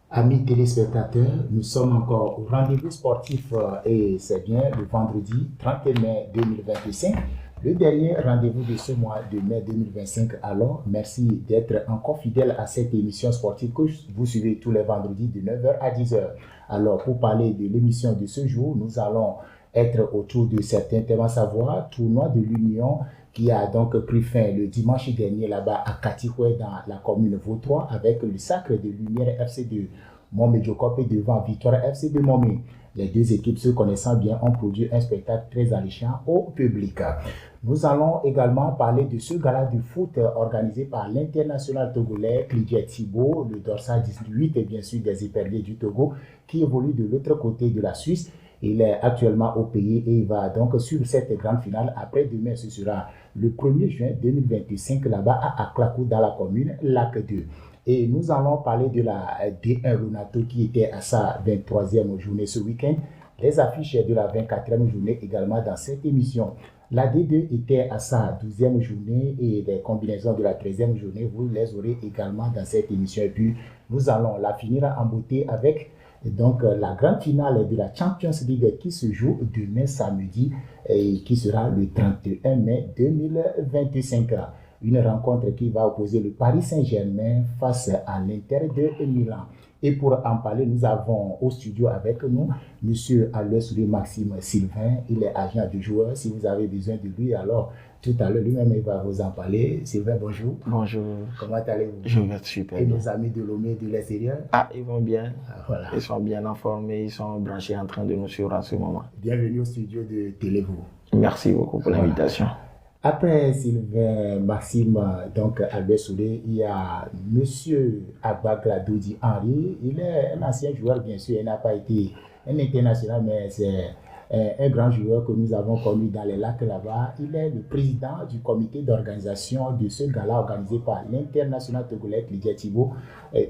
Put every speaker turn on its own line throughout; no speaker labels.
Amis téléspectateurs, nous sommes encore au rendez-vous sportif et c'est bien le vendredi 30 mai 2025, le dernier rendez-vous de ce mois de mai 2025. Alors, merci d'être encore fidèle à cette émission sportive que vous suivez tous les vendredis de 9h à 10h. Alors, pour parler de l'émission de ce jour, nous allons être autour de certains thèmes, à savoir tournoi de l'Union qui a donc pris fin le dimanche dernier là-bas à Katikoué dans la commune Vautois avec le Sacre de Lumière FC2 Montmédiocop et devant Victoire FC de Momé. Les deux équipes se connaissant bien ont produit un spectacle très alléchant au public. Nous allons également parler de ce gala de foot organisé par l'international togolais Clydiet Thibault, le dorsal 18 et bien sûr des éperviers du Togo qui évolue de l'autre côté de la Suisse. Il est actuellement au pays et il va donc suivre cette grande finale. Après-demain, ce sera le 1er juin 2025 là-bas à Aklakou dans la commune Lac 2. Et nous allons parler de la D1 Ronato qui était à sa 23e journée ce week-end. Les affiches de la 24e journée également dans cette émission. La D2 était à sa 12e journée et les combinaisons de la 13e journée, vous les aurez également dans cette émission. Et puis, nous allons la finir en beauté avec donc la grande finale de la Champions League qui se joue demain samedi et qui sera le 31 mai 2025. Une rencontre qui va opposer le Paris Saint-Germain face à l'Inter de Milan. Et pour en parler, nous avons au studio avec nous M. Alois Maxime Sylvain. Il est agent de joueur. Si vous avez besoin de lui, alors tout à l'heure, lui-même, il va vous en parler. Sylvain, bonjour.
Bonjour.
Comment allez-vous?
Je vais super
Et
bien.
nos amis de Lomé de l'extérieur?
Ah, ils vont bien.
Voilà.
Ils sont bien informés, ils sont branchés en train de nous suivre à ce moment.
Bienvenue au studio de Télévo.
Merci beaucoup pour l'invitation.
Après Sylvain Maxime, donc Albert Soulé, il y a Monsieur Abagladoudi Henry. Il est un ancien joueur, bien sûr. Il n'a pas été un international, mais c'est un grand joueur que nous avons connu dans les lacs là-bas. Il est le président du comité d'organisation de ce gala organisé par l'international togolais Clydiet Thibault.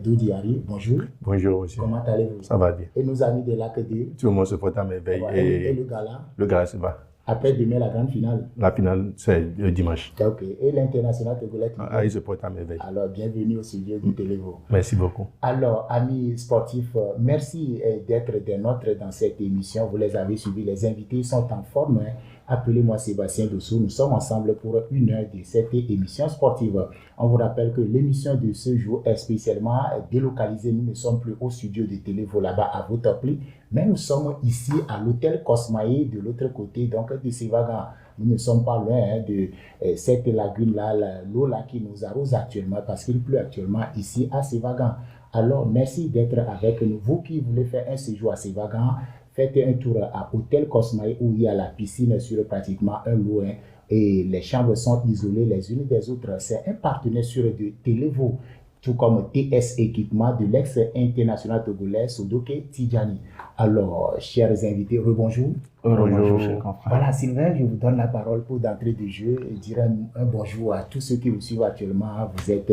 Doudi Henry, bonjour.
Bonjour aussi.
Comment allez-vous?
Ça va bien.
Et nos amis des lacs de...
Tout le monde se porte à merveille.
Et le gala?
Le gala, ça va.
Après demain, la grande finale.
La finale, c'est le dimanche.
Ok. Et l'international togolais
il se porte à merveille.
Alors, bienvenue au studio du Télévo.
Merci beaucoup.
Alors, amis sportifs, merci d'être des nôtres dans cette émission. Vous les avez suivis, les invités sont en forme. Appelez-moi Sébastien Dossou. Nous sommes ensemble pour une heure de cette émission sportive. On vous rappelle que l'émission de ce jour est spécialement délocalisée. Nous ne sommes plus au studio de Télévo là-bas à Votopli, mais nous sommes ici à l'hôtel Cosmae de l'autre côté, donc de Sévagan. Nous ne sommes pas loin de cette lagune-là, l'eau là qui nous arrose actuellement parce qu'il pleut actuellement ici à Sévagan. Alors, merci d'être avec nous. Vous qui voulez faire un séjour à Sévagan, faites un tour à Hôtel Cosmae où il y a la piscine sur pratiquement un lot et les chambres sont isolées les unes des autres. C'est un partenaire sur de Télévo, tout comme TS Équipement de l'ex-international togolais Sodoke Tidjani. Alors, chers invités, rebonjour.
Bonjour, cher confrère.
Voilà, Sylvain, je vous donne la parole pour d'entrée de jeu et dire un bonjour à tous ceux qui vous suivent actuellement. Vous êtes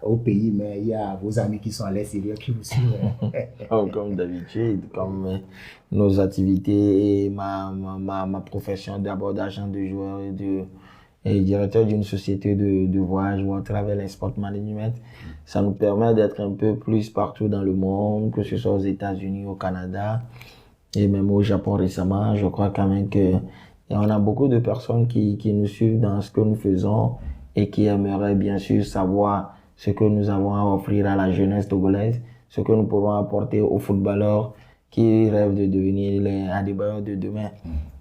au pays, mais il y a vos amis qui sont à l'extérieur qui vous suivent.
Comme d'habitude, comme nos activités et ma profession d'abord d'agent de joueur et directeur d'une société de voyage ou à travers les sport management, ça nous permet d'être un peu plus partout dans le monde, que ce soit aux États-Unis, au Canada et même au Japon récemment. Je crois quand même que on a beaucoup de personnes qui nous suivent dans ce que nous faisons et qui aimeraient bien sûr savoir ce que nous avons à offrir à la jeunesse togolaise, ce que nous pourrons apporter aux footballeurs qui rêvent de devenir les Adebayor de demain.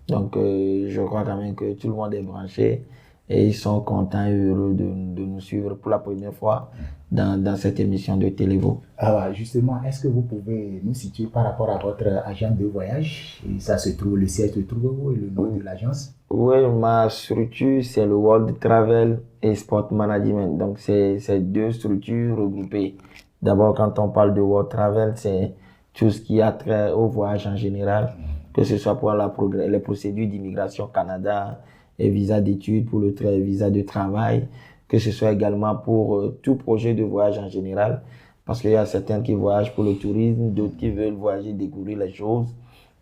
Donc je crois quand même que tout le monde est branché et ils sont contents et heureux de nous suivre pour la première fois dans cette émission de Télévo.
Alors justement, est-ce que vous pouvez nous situer par rapport à votre agent de voyage? Et ça se trouve, le siège se trouve où et le nom de l'agence?
Oui, ma structure, c'est le World Travel et Sport Management. Donc, c'est deux structures regroupées. D'abord, quand on parle de World Travel, c'est tout ce qui a trait au voyage en général, que ce soit pour les procédures d'immigration Canada et visa d'études, pour le visa de travail, que ce soit également pour tout projet de voyage en général, parce qu'il y a certains qui voyagent pour le tourisme, d'autres qui veulent voyager, découvrir les choses.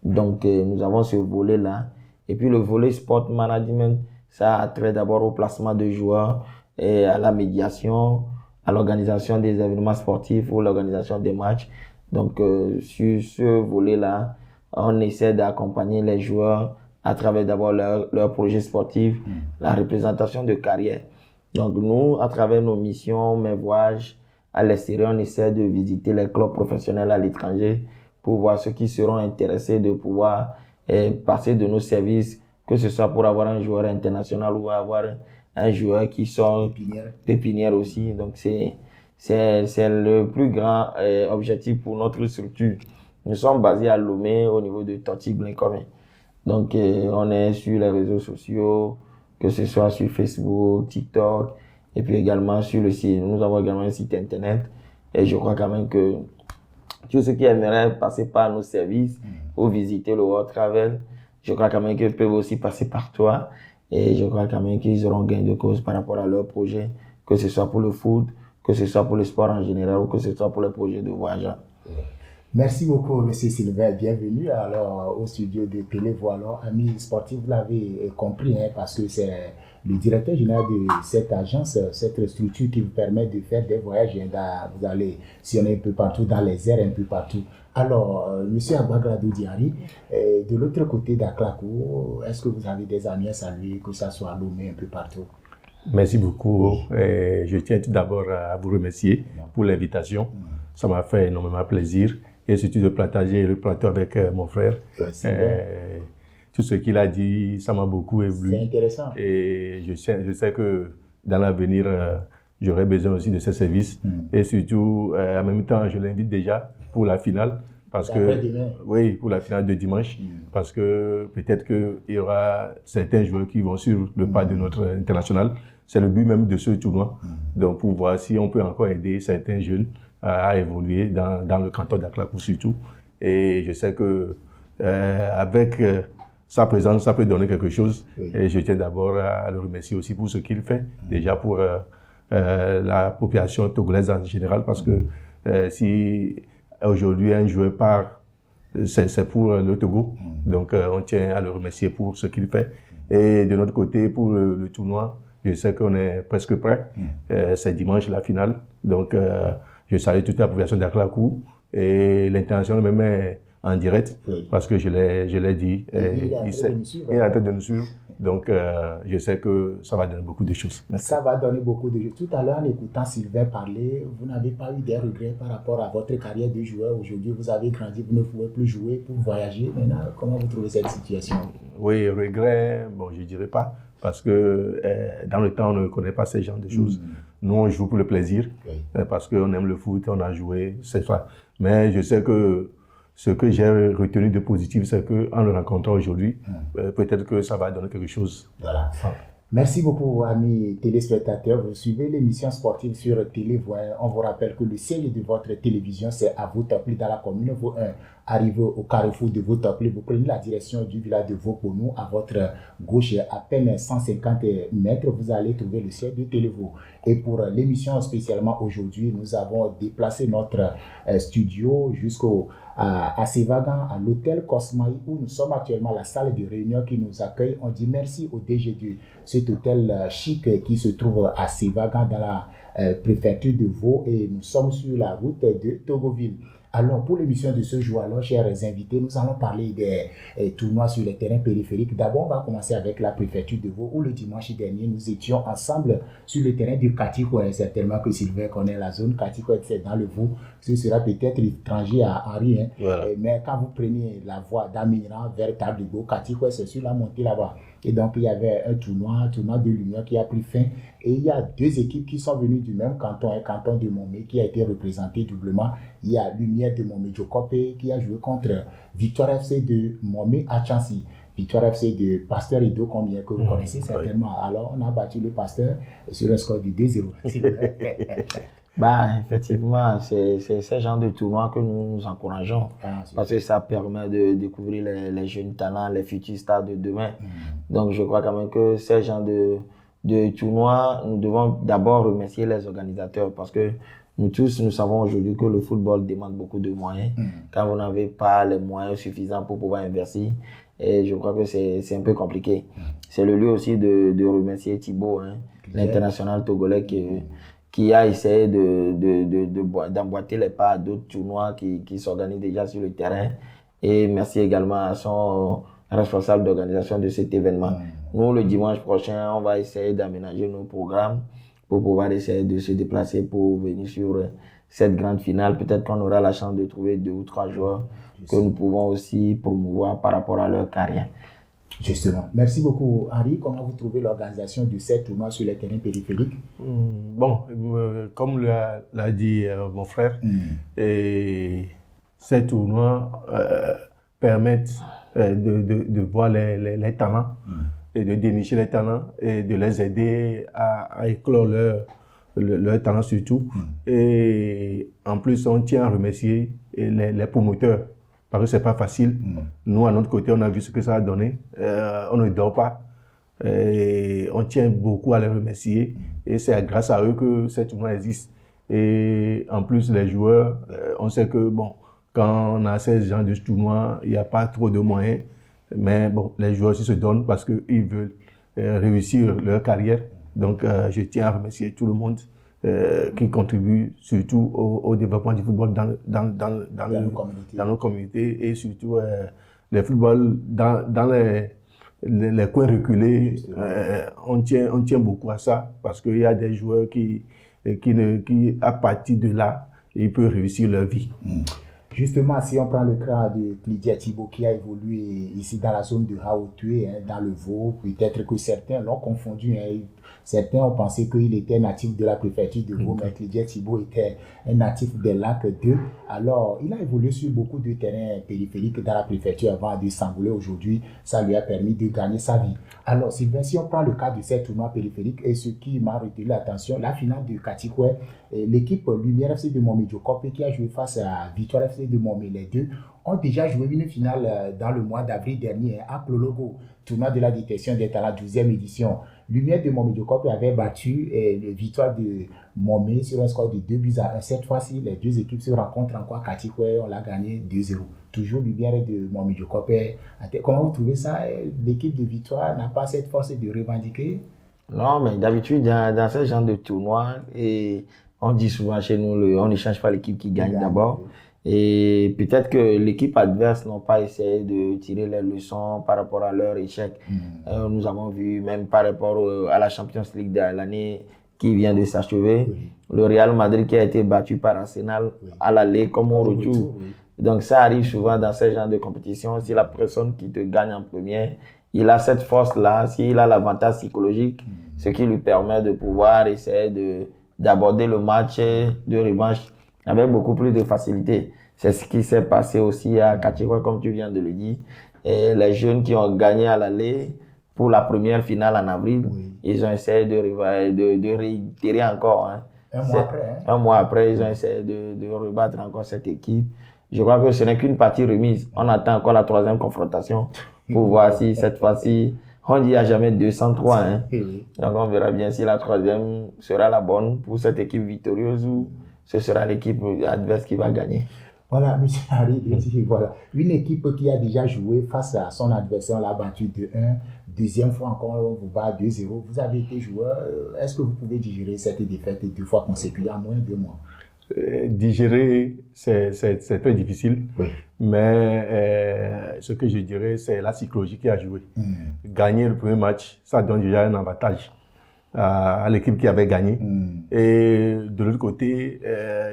Donc, nous avons ce volet-là. Et puis le volet sport management, ça a trait d'abord au placement de joueurs et à la médiation, à l'organisation des événements sportifs ou l'organisation des matchs Donc, sur ce volet-là, on essaie d'accompagner les joueurs à travers d'abord leur projet sportif, la représentation de carrière. Donc, nous, à travers nos missions, mes voyages à l'extérieur, on essaie de visiter les clubs professionnels à l'étranger pour voir ceux qui seront intéressés de pouvoir passer de nos services, que ce soit pour avoir un joueur international ou avoir un joueur qui sort pépinière aussi. Donc, c'est le plus grand objectif pour notre structure. Nous sommes basés à Lomé au niveau de Toti-Blinkomé. Donc, on est sur les réseaux sociaux, que ce soit sur Facebook, TikTok, et puis également sur le site. Nous avons également un site internet. Et je crois quand même que tous ceux qui aimeraient passer par nos services ou visiter le World Travel, je crois quand même qu'ils peuvent aussi passer par toi. Et je crois quand même qu'ils auront gain de cause par rapport à leur projet, que ce soit pour le foot, que ce soit pour le sport en général ou que ce soit pour les projets de voyage.
Merci beaucoup, M. Sylvain. Bienvenue alors au studio de Télévoix. Alors, amis sportifs, vous l'avez compris, parce que c'est le directeur général de cette agence, cette structure qui vous permet de faire des voyages. Vous allez sillonner un peu partout, dans les airs, un peu partout. Alors, M. Abagradou Diari, de l'autre côté d'Aklakou, est-ce que vous avez des amis à saluer, que ça soit à Lomé, un peu partout?
Merci beaucoup. Je tiens tout d'abord à vous remercier pour l'invitation. Ça m'a fait énormément plaisir. Et surtout de partager le plateau avec mon frère. Tout ce qu'il a dit, ça m'a beaucoup ébloui.
C'est intéressant.
Et je sais que dans l'avenir, j'aurai besoin aussi de ces services. Et surtout, en même temps, je l'invite déjà pour la finale. Parce que, oui, pour la finale de dimanche. Parce que peut-être qu'il y aura certains joueurs qui vont sur le pas de notre international. C'est le but même de ce tournoi. Donc, pour voir si on peut encore aider certains jeunes à évoluer dans le canton d'Aklakou surtout. Et je sais que avec sa présence, ça peut donner quelque chose. Et je tiens d'abord à le remercier aussi pour ce qu'il fait, déjà pour la population togolaise en général, parce que si aujourd'hui un joueur part, c'est pour le Togo. Donc on tient à le remercier pour ce qu'il fait. Et de notre côté, pour le tournoi, je sais qu'on est presque prêt. C'est dimanche la finale. Donc je salue toute la population d'Aklakou et l'international même est en direct parce que je l'ai dit.
Il est
en train de nous suivre. Donc, je sais que ça va donner beaucoup de choses. Merci.
Ça va donner beaucoup de choses. Tout à l'heure, en écoutant Sylvain parler, vous n'avez pas eu des regrets par rapport à votre carrière de joueur. Aujourd'hui, vous avez grandi, vous ne pouvez plus jouer pour voyager. Maintenant, comment vous trouvez cette situation?
Oui, regrets, bon, je ne dirais pas. Parce que dans le temps, on ne connaît pas ces genres de choses. Nous, on joue pour le plaisir, parce qu'on aime le foot, on a joué, c'est ça. Mais je sais que ce que j'ai retenu de positif, c'est qu'en le rencontrant aujourd'hui, peut-être que ça va donner quelque chose.
Voilà. Merci beaucoup, amis téléspectateurs. Vous suivez l'émission sportive sur Télévoix. On vous rappelle que le siège de votre télévision, c'est à Votopli, dans la commune Vaud 1. Arrivé au carrefour de Votopli, vous prenez la direction du village de Vauponou. À votre gauche, à peine 150 mètres, vous allez trouver le siège de Télévoix. Et pour l'émission spécialement aujourd'hui, nous avons déplacé notre studio à Sévagan, à l'hôtel Cosmaï, où nous sommes actuellement, la salle de réunion qui nous accueille. On dit merci au DG de cet hôtel chic qui se trouve à Sévagan, dans la préfecture de Vaud, et nous sommes sur la route de Togoville. Alors, pour l'émission de ce jour, alors, chers invités, nous allons parler des tournois sur les terrains périphériques. D'abord, on va commencer avec la préfecture de Vaud, où le dimanche dernier, nous étions ensemble sur le terrain de Katiko. Certainement que Sylvain connaît la zone. Katiko, c'est dans le Vaud. Ce sera peut-être étranger à Henri. Voilà. Mais quand vous prenez la voie d'Amiran vers Tabligo, Katiko, c'est sur la montée là-bas. Et donc, il y avait un tournoi de l'Union qui a pris fin. Et il y a deux équipes qui sont venues du même canton, un canton de Momé qui a été représenté doublement. Il y a Lumière de Momé Djokopé qui a joué contre Victoire FC de Momé à Chancy. Victoire FC de Pasteur Edo, combien que vous connaissez certainement. Alors, on a battu le Pasteur sur un score de 2-0.
Effectivement, c'est ce genre de tournoi que nous encourageons parce que ça permet de découvrir les jeunes talents, les futurs stars de demain. Donc, je crois quand même que ce genre de tournoi, nous devons d'abord remercier les organisateurs parce que nous tous, nous savons aujourd'hui que le football demande beaucoup de moyens. Quand vous n'avez pas les moyens suffisants pour pouvoir investir, et je crois que c'est un peu compliqué. C'est le lieu aussi de remercier Thibaut, l'international togolais qui qui a essayé d'emboîter les pas à d'autres tournois qui s'organisent déjà sur le terrain. Et merci également à son responsable d'organisation de cet événement. Nous, le dimanche prochain, on va essayer d'aménager nos programmes pour pouvoir essayer de se déplacer pour venir sur cette grande finale. Peut-être qu'on aura la chance de trouver 2 ou 3 joueurs que nous pouvons aussi promouvoir par rapport à leur carrière.
Justement. Merci beaucoup, Henri. Comment vous trouvez l'organisation de ces tournois sur les terrains périphériques?
Bon, comme l'a dit mon frère, et ces tournois permettent de voir les talents et de dénicher les talents et de les aider à éclore leur talent surtout. Et en plus, on tient à remercier les promoteurs parce que c'est pas facile. Nous, à notre côté, on a vu ce que ça a donné. On ne dort pas. Et on tient beaucoup à les remercier. Et c'est grâce à eux que ces tournois existent. Et en plus, les joueurs, on sait que bon, quand on a ces genres de tournois, il n'y a pas trop de moyens. Mais bon, les joueurs aussi se donnent parce qu'ils veulent réussir leur carrière. Donc, je tiens à remercier tout le monde qui contribue surtout au développement du football dans nos communautés et surtout le football dans les coins reculés. On tient beaucoup à ça parce qu'il y a des joueurs qui à partir de là, ils peuvent réussir leur vie.
Justement, si on prend le cas de Clydia Thibault qui a évolué ici dans la zone de Hautoué, dans le Vaud, peut-être que certains l'ont confondu. Certains ont pensé qu'il était natif de la préfecture de Vaud, mais Clydia Thibault était un natif des Lacs 2. Alors, il a évolué sur beaucoup de terrains périphériques dans la préfecture avant de s'envoler aujourd'hui. Ça lui a permis de gagner sa vie. Alors, Sylvain, si on prend le cas de ces tournois périphériques et ce qui m'a retenu l'attention, la finale de Katikwe, l'équipe Lumière FC de Momé-Diokopé qui a joué face à Victoire FC de Momé, les deux ont déjà joué une finale dans le mois d'avril dernier à Prologo, tournoi de la détection des talents, 12e édition. Lumière de Momé-Diokopé avait battu le Victoire de Momé sur un score de 2-1. Cette fois-ci, les deux équipes se rencontrent encore à Katikwe, on l'a gagné 2-0. Toujours Lumière de Momé-Diokopé. Comment vous trouvez ça? L'équipe de Victoire n'a pas cette force de revendiquer?
Non, mais d'habitude, dans ce genre de tournoi, et on dit souvent chez nous, on ne change pas l'équipe qui gagne d'abord. Et peut-être que l'équipe adverse n'a pas essayé de tirer les leçons par rapport à leur échec. Nous avons vu même par rapport à la Champions League de l'année qui vient de s'achever, le Real Madrid qui a été battu par Arsenal à l'aller comme au retour. Donc ça arrive souvent dans ce genre de compétition. Si la personne qui te gagne en premier, il a cette force-là, s'il a l'avantage psychologique, ce qui lui permet de pouvoir essayer d'aborder le match de revanche avec beaucoup plus de facilité. C'est ce qui s'est passé aussi à Katikwe, comme tu viens de le dire. Et les jeunes qui ont gagné à l'aller pour la première finale en avril, ils ont essayé de réitérer encore. Un mois après, ils ont essayé de rebattre encore cette équipe. Je crois que ce n'est qu'une partie remise. On attend encore la 3e confrontation pour voir si cette fois-ci, on dit à jamais 203. Donc on verra bien si la 3e sera la bonne pour cette équipe victorieuse ou ce sera l'équipe adverse qui va gagner.
Voilà, M. Harry, voilà. Une équipe qui a déjà joué face à son adversaire, l'a battu 2-1. Deuxième fois encore, on vous bat 2-0. Vous avez été joueur. Est-ce que vous pouvez digérer cette défaite 2 fois consécutives en moins de 2 mois?
Digérer, c'est très difficile. Mais ce que je dirais, c'est la psychologie qui a joué. Gagner le premier match, ça donne déjà un avantage à l'équipe qui avait gagné. Et de l'autre côté,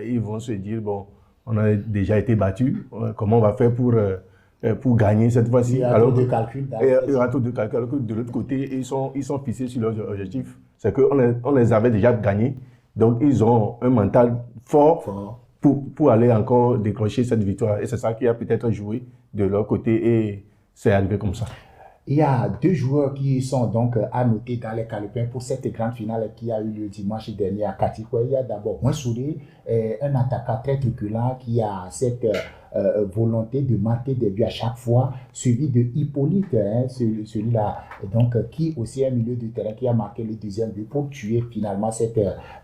ils vont se dire, bon, on a déjà été battu, comment on va faire pour gagner cette fois-ci?
Il y aura trop de calculs.
Il y aura trop de calculs. Alors que de l'autre côté, ils sont fixés sur leurs objectifs. C'est qu'on les avait déjà gagnés. Donc, ils ont un mental fort pour aller encore décrocher cette victoire. Et c'est ça qui a peut-être joué de leur côté et c'est arrivé comme ça.
Il y a 2 joueurs qui sont donc à noter dans les calepins pour cette grande finale qui a eu lieu dimanche dernier à Katikwe. Il y a d'abord Mounssouré, un attaquant très truculent qui a cette volonté de marquer des buts à chaque fois, suivi de Hippolyte, celui-là, donc qui aussi est un milieu de terrain qui a marqué le 2e but pour tuer finalement cette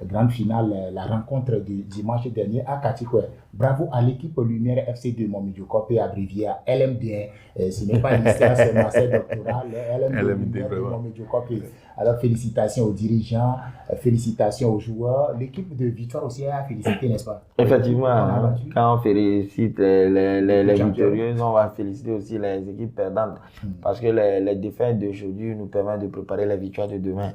grande finale, la rencontre de dimanche dernier à Katikwe. Bravo à l'équipe Lumière FC de Momé-Diokopé, abréviée à LMD. Ce n'est pas l'histoire, c'est Marcel Doctoral, LMD de Momé-Diokopé. Alors, félicitations aux dirigeants, félicitations aux joueurs. L'équipe de Victoire aussi a félicité, n'est-ce pas?
Effectivement, quand on félicite les victorieux, on va féliciter aussi les équipes perdantes. Parce que les défaites d'aujourd'hui nous permettent de préparer les victoires de demain.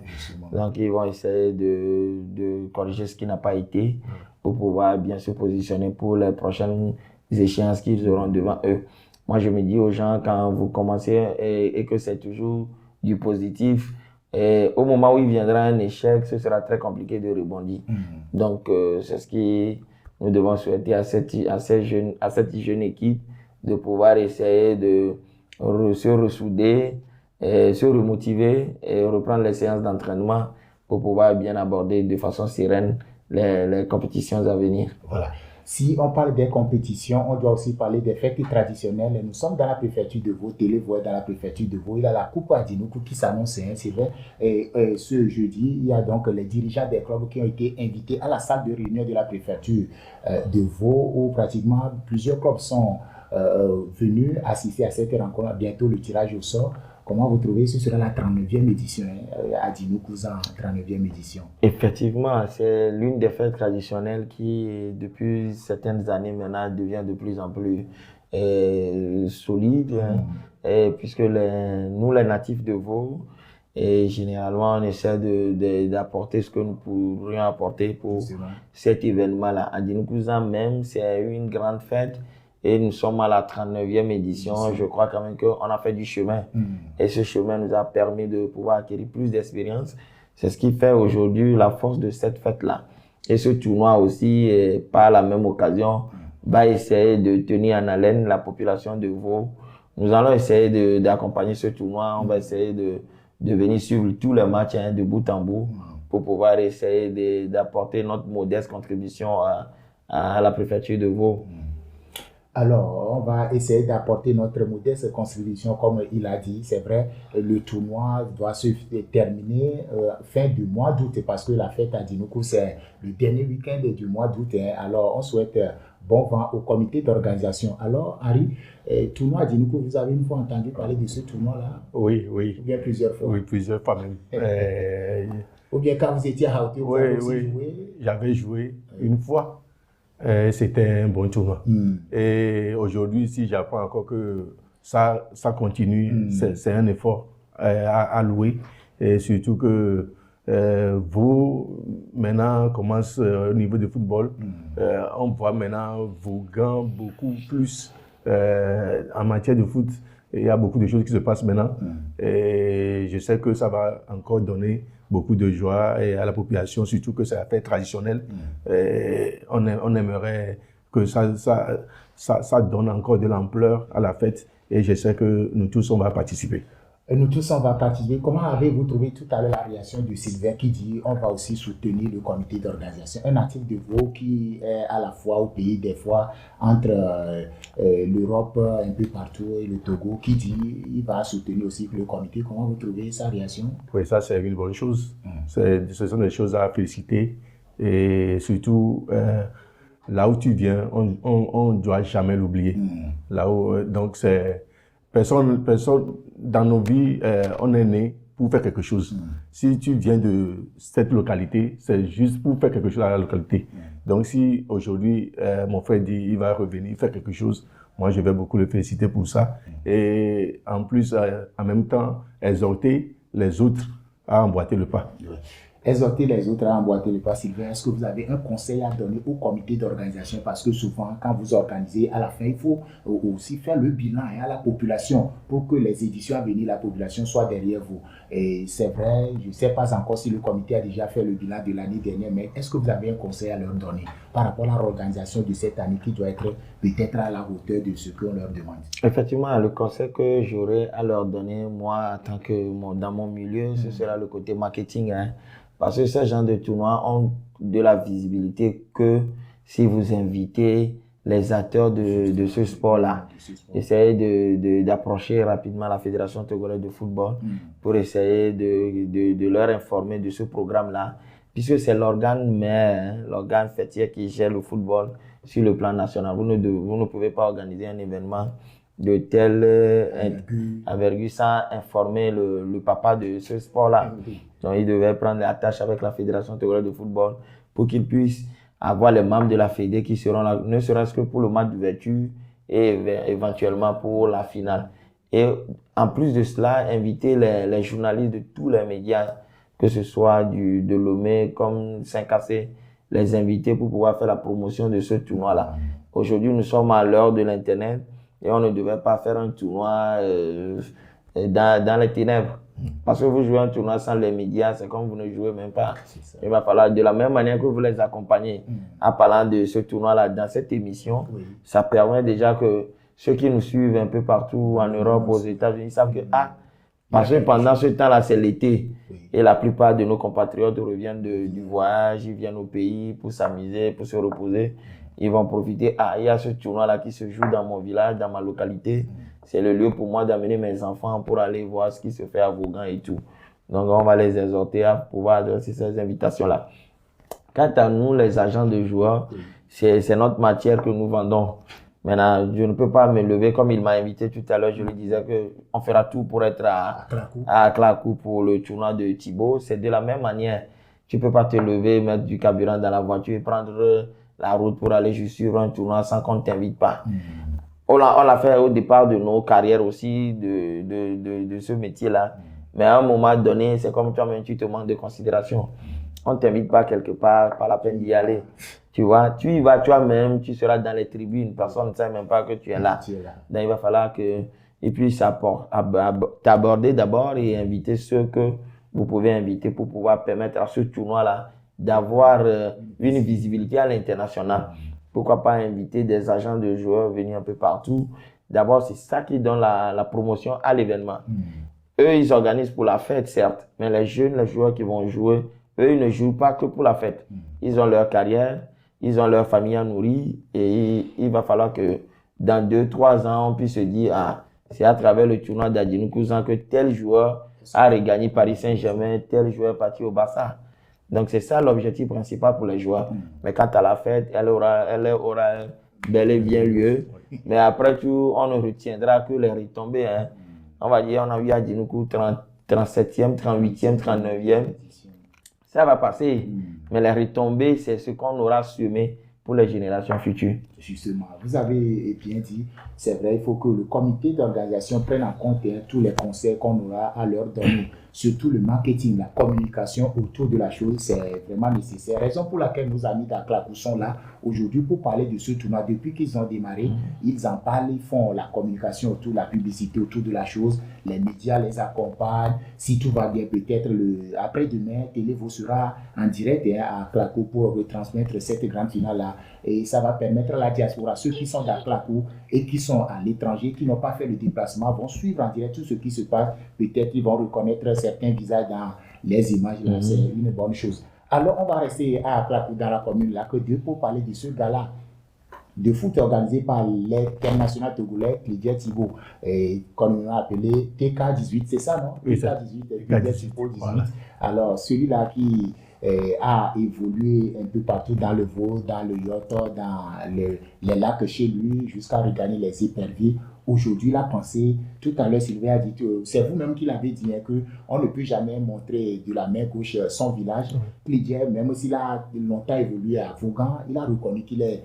Donc, ils vont essayer de corriger ce qui n'a pas été pour pouvoir bien se positionner pour les prochaines échéances qu'ils auront devant eux. Moi, je me dis aux gens, quand vous commencez et que c'est toujours du positif, et au moment où il viendra un échec, ce sera très compliqué de rebondir. Donc, c'est ce que nous devons souhaiter à cette jeune équipe, de pouvoir essayer de se ressouder, se remotiver et reprendre les séances d'entraînement pour pouvoir bien aborder de façon sereine les compétitions à venir.
Voilà. Si on parle des compétitions, on doit aussi parler des fêtes traditionnelles. Nous sommes dans la préfecture de Vaud, Télévoix dans la préfecture de Vaud. Il y a la Coupe Adinoukou qui s'annonce, c'est vrai. Et ce jeudi, il y a donc les dirigeants des clubs qui ont été invités à la salle de réunion de la préfecture de Vaud, où pratiquement plusieurs clubs sont venus assister à cette rencontre. Bientôt le tirage au sort. Comment vous trouvez? Ce sera la 39e édition, Adinoukouzan, 39e édition.
Effectivement, c'est l'une des fêtes traditionnelles qui, depuis certaines années maintenant, devient de plus en plus solide. Puisque nous, les natifs de Vaud, et généralement, on essaie d'apporter ce que nous pourrions apporter pour cet événement-là. Adinoukouzan même, c'est une grande fête. Et nous sommes à la 39e édition. Je crois quand même qu'on a fait du chemin. Et ce chemin nous a permis de pouvoir acquérir plus d'expérience. C'est ce qui fait aujourd'hui la force de cette fête-là. Et ce tournoi aussi, par la même occasion, va essayer de tenir en haleine la population de Vaud. Nous allons essayer d'accompagner ce tournoi. On va essayer de venir suivre tous les matchs de bout en bout pour pouvoir essayer d'apporter notre modeste contribution à la préfecture de Vaud.
Alors, on va essayer d'apporter notre modeste contribution, comme il a dit. C'est vrai, le tournoi doit se terminer fin du mois d'août, parce que la fête à Adinoukou, c'est le dernier week-end du mois d'août. Alors, on souhaite bon vent au comité d'organisation. Alors, Harry, tournoi à Adinoukou, vous avez une fois entendu parler de ce tournoi-là?
Oui.
Ou bien plusieurs fois?
Oui, plusieurs fois même.
Ou bien quand vous étiez à Haute, vous avez aussi joué?
J'avais joué une fois. C'était un bon tournoi. Et aujourd'hui, si j'apprends encore que ça continue, c'est un effort à louer. Et surtout que vous, maintenant, commence au niveau du football, on voit maintenant vos gants beaucoup plus en matière de foot. Il y a beaucoup de choses qui se passent maintenant. Et je sais que ça va encore donner beaucoup de joie à la population, surtout que c'est la fête traditionnelle. On aimerait que ça donne encore de l'ampleur à la fête, et je sais que nous tous, on va participer.
Nous tous, on va participer. Comment avez-vous trouvé tout à l'heure la réaction de Sylvain qui dit on va aussi soutenir le comité d'organisation? Un natif de Vaud qui est à la fois au pays, des fois entre l'Europe, un peu partout, et le Togo, qui dit il va soutenir aussi le comité. Comment vous trouvez sa réaction?
Oui, ça c'est une bonne chose. Ce sont des choses à féliciter. Et surtout, là où tu viens, on ne doit jamais l'oublier. Là où, donc c'est... Personne dans nos vies, on est né pour faire quelque chose. Si tu viens de cette localité, c'est juste pour faire quelque chose à la localité. Donc si aujourd'hui, mon frère dit il va revenir faire quelque chose, moi je vais beaucoup le féliciter pour ça. Et en plus, en même temps, exhorter les autres à emboîter le pas.
Exhorter les autres à emboîter le pas. Sylvain, est-ce que vous avez un conseil à donner au comité d'organisation? Parce que souvent, quand vous organisez, à la fin, il faut aussi faire le bilan à la population pour que les éditions à venir, la population soit derrière vous. Et c'est vrai, je ne sais pas encore si le comité a déjà fait le bilan de l'année dernière, mais est-ce que vous avez un conseil à leur donner par rapport à l'organisation de cette année qui doit être peut-être à la hauteur de ce qu'on leur demande?
Effectivement, le conseil que j'aurais à leur donner, moi, en tant que dans mon milieu, ce sera le côté marketing. Parce que ces gens de tournois ont de la visibilité que si vous invitez les acteurs de ce sport-là, essayez d'approcher rapidement la Fédération togolaise de football pour essayer de leur informer de ce programme-là, puisque c'est l'organe mère, l'organe fêtier qui gère le football sur le plan national. Vous ne pouvez pas organiser un événement de telle envergure sans informer le papa de ce sport-là. Donc, il devait prendre la tâche avec la Fédération togolaise de football pour qu'il puisse avoir les membres de la Fédé qui seront là, ne serait-ce que pour le match d'ouverture et éventuellement pour la finale. Et en plus de cela, inviter les journalistes de tous les médias, que ce soit de Lomé comme 5AC, les inviter pour pouvoir faire la promotion de ce tournoi-là. Aujourd'hui, nous sommes à l'heure de l'Internet et on ne devait pas faire un tournoi dans les ténèbres. Parce que vous jouez un tournoi sans les médias, c'est comme vous ne jouez même pas. Il va falloir, de la même manière que vous les accompagnez en parlant de ce tournoi-là dans cette émission, ça permet déjà que ceux qui nous suivent un peu partout en Europe, aux États-Unis, savent que, parce que pendant ce temps-là, c'est l'été. Et la plupart de nos compatriotes reviennent du voyage, ils viennent au pays pour s'amuser, pour se reposer. Ils vont profiter. Il y a ce tournoi-là qui se joue dans mon village, dans ma localité. C'est le lieu pour moi d'amener mes enfants pour aller voir ce qui se fait à Vaughan et tout. Donc, on va les exhorter à pouvoir adresser ces invitations-là. Quant à nous, les agents de joueurs, c'est notre matière que nous vendons. Maintenant, je ne peux pas me lever comme il m'a invité tout à l'heure. Je lui disais qu'on fera tout pour être à Clacou pour le tournoi de Thibaut. C'est de la même manière. Tu ne peux pas te lever, mettre du carburant dans la voiture et prendre la route pour aller juste suivre un tournoi sans qu'on ne t'invite pas. On l'a fait au départ de nos carrières aussi, de ce métier-là. Mais à un moment donné, c'est comme toi-même, tu te manques de considération. On ne t'invite pas quelque part, pas la peine d'y aller. Tu vois, tu y vas toi-même, tu seras dans les tribunes, personne ne sait même pas que tu es là. Donc il va falloir qu'ils puissent t'aborder d'abord et inviter ceux que vous pouvez inviter pour pouvoir permettre à ce tournoi-là d'avoir une visibilité à l'international. Pourquoi pas inviter des agents de joueurs venir un peu partout. D'abord, c'est ça qui donne la promotion à l'événement. Eux, ils organisent pour la fête, certes, mais les jeunes, les joueurs qui vont jouer, eux, ils ne jouent pas que pour la fête. Ils ont leur carrière, ils ont leur famille à nourrir et il va falloir que dans 2-3 ans, on puisse se dire, c'est à travers le tournoi d'Adjinou Cousin que tel joueur a regagné Paris Saint-Germain, tel joueur est parti au Barça. Donc, c'est ça l'objectif principal pour les joueurs. Mais quant à la fête, elle aura bel et bien lieu. Mais après tout, on ne retiendra que les retombées. On va dire, on a eu à Djinoukou 37e, 38e, 39e. Ça va passer. Mais les retombées, c'est ce qu'on aura semé pour les générations futures.
Justement, vous avez bien dit, c'est vrai, il faut que le comité d'organisation prenne en compte tous les conseils qu'on aura à leur donner. Surtout le marketing, la communication autour de la chose, c'est vraiment nécessaire. Raison pour laquelle nos amis d'Aklacou sont là aujourd'hui pour parler de ce tournoi. Depuis qu'ils ont démarré, ils en parlent, ils font la communication autour de la publicité, autour de la chose. Les médias les accompagnent. Si tout va bien, peut-être après-demain, Télévo sera en direct à Aklacou pour retransmettre cette grande finale-là. Et ça va permettre à la diaspora, ceux qui sont d'Aklacou et qui sont à l'étranger, qui n'ont pas fait le déplacement, vont suivre en direct tout ce qui se passe. Peut-être ils vont reconnaître certains visages dans les images. Là, c'est une bonne chose. Alors, on va rester à Aklacou, dans la commune là, que Dieu, pour parler de ce gala de foot organisé par l'international togolais Clédier Thibaut, qu'on a appelé TK18, c'est ça, non?
Oui,
TK18, Clédier Thibaut 18. Voilà. Alors, celui-là qui a évolué un peu partout dans le Vaud, dans le Yoto, dans les lacs chez lui, jusqu'à regagner les éperviers. Aujourd'hui, la pensée, tout à l'heure, Sylvain a dit, c'est vous-même qui l'avez dit, qu'on ne peut jamais montrer de la main gauche son village. Clédier, même s'il a longtemps évolué à Vaughan, il a reconnu qu'il est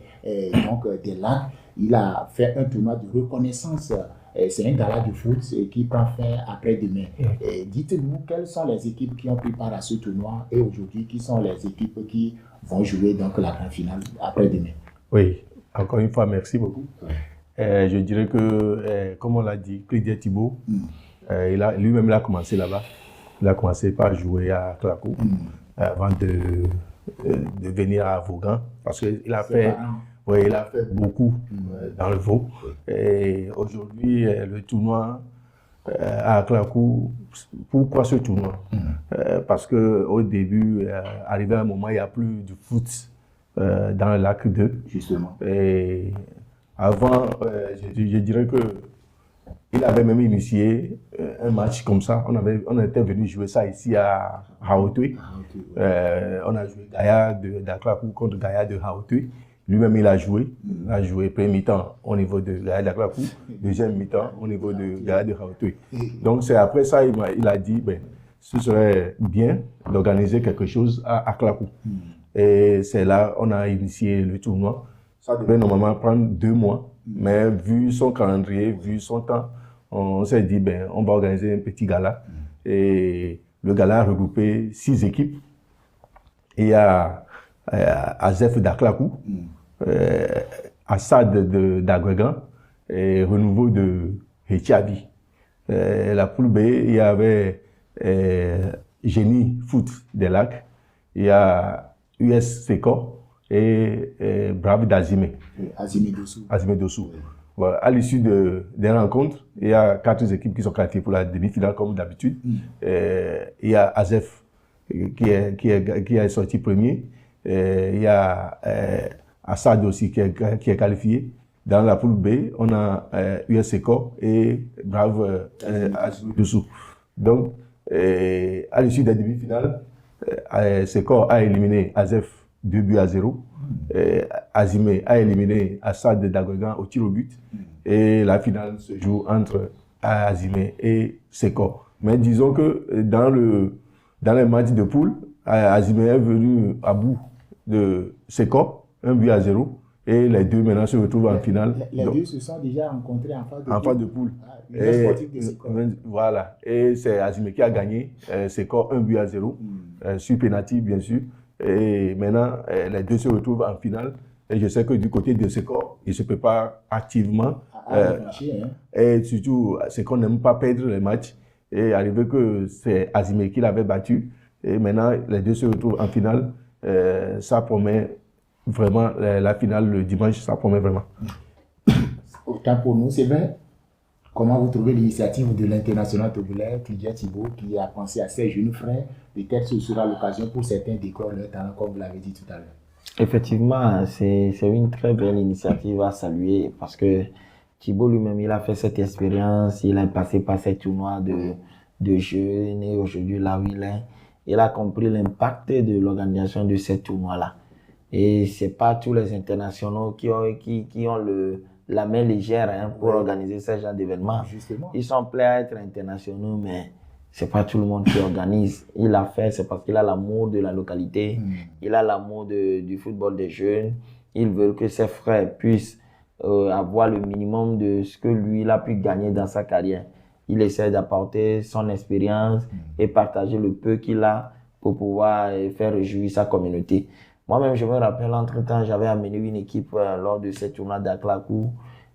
donc des lacs. Il a fait un tournoi de reconnaissance. C'est un gala de foot qui prend fin après-demain. Dites-nous quelles sont les équipes qui ont pris part à ce tournoi et aujourd'hui, qui sont les équipes qui vont jouer donc la grande finale après-demain.
Oui, encore une fois, merci beaucoup. Je dirais que, comme on l'a dit, Clédier Thibaut, lui-même il a commencé là-bas. Il a commencé par jouer à Clacou avant de venir à Vaughan parce qu'il a fait... Oui, il a fait beaucoup dans le Vaud. Et aujourd'hui, le tournoi à Clacou, pourquoi ce tournoi? Parce qu'au début, arrivé à un moment, il n'y a plus de foot dans le lac 2. Justement. Et avant, je dirais qu'il avait même initié un match comme ça. On était venu jouer ça ici à Haotoué. On a joué Gaïa d'Aklacou contre Gaïa de Haotoué. Lui-même, il a joué premier mi-temps au niveau de Gaïa d'Aklakou, deuxième mi-temps au niveau de Gaïa de Raotoui. Donc, c'est après ça, il a dit, ce serait bien d'organiser quelque chose à Aklakou. Et c'est là on a initié le tournoi. Ça devait normalement prendre 2 mois, mais vu son calendrier, vu son temps, on s'est dit, on va organiser un petit gala. Et le gala a regroupé 6 équipes. Il y a Azef d'Aklakou, Assad d'Agwegan et Renouveau de Hechiabi. La poule B, il y avait Génie Foot des Lacs, il y a US Secor et Brave d'Azimé. Azimé Dossou. Oui. Voilà. À l'issue des rencontres, il y a 4 équipes qui sont qualifiées pour la demi-finale comme d'habitude. Il y a Azef qui est sorti premier. Il y a Assad aussi qui est qualifié. Dans la poule B, on a US Secor et Brave Dossou. Donc, à l'issue des demi-finales, Secor a éliminé Azef 2-0. Azimé a éliminé Assad d'Agwegan au tir au but. Et la finale se joue entre Azimé et Secor. Mais disons que dans les matchs de poule, Azimé est venu à bout de Secor, 1-0. Et les deux maintenant se retrouvent en finale.
Les deux se sont déjà rencontrés en
phase de poule. Voilà. Et c'est Azimé qui a gagné. Secor 1-0 sur penalty, bien sûr. Et maintenant, les deux se retrouvent en finale. Et je sais que du côté de Secor, il se prépare activement. Et surtout, Secor n'aime pas perdre les matchs. Et arrivé que c'est Azimé qui l'avait battu. Et maintenant, les deux se retrouvent en finale. Ça promet vraiment, la finale le dimanche, ça promet vraiment.
Autant pour nous, c'est vrai. Comment vous trouvez l'initiative de l'international togolais, Clydia Thibaut, qui a pensé à ses jeunes frères? Peut-être ce sera l'occasion pour certains d'éclore leur talent, comme vous l'avez dit tout à l'heure.
Effectivement, c'est une très belle initiative à saluer parce que Thibaut lui-même, il a fait cette expérience, il est passé par ces tournois de jeunes et aujourd'hui là où il a compris l'impact de l'organisation de ces tournois-là. Et c'est pas tous les internationaux qui ont la main légère pour organiser ce genre d'événements. Ils sont prêts à être internationaux, mais c'est pas tout le monde qui organise. Il l'a fait, c'est parce qu'il a l'amour de la localité, il a l'amour du football des jeunes. Il veut que ses frères puissent avoir le minimum de ce que lui, il a pu gagner dans sa carrière. Il essaie d'apporter son expérience et partager le peu qu'il a pour pouvoir faire réjouir sa communauté. Moi-même, je me rappelle, entre-temps, j'avais amené une équipe lors de ce tournoi d'Aklakou,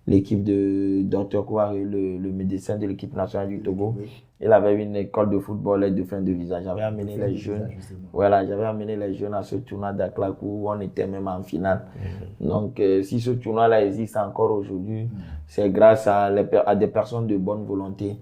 l'équipe de Dr. Kouari, le médecin de l'équipe nationale du Togo. Il avait une école de football et de fin de visage. J'avais amené les jeunes. Voilà, j'avais amené les jeunes à ce tournoi d'Aklakou où on était même en finale. Donc, si ce tournoi-là existe encore aujourd'hui, c'est grâce à des personnes de bonne volonté.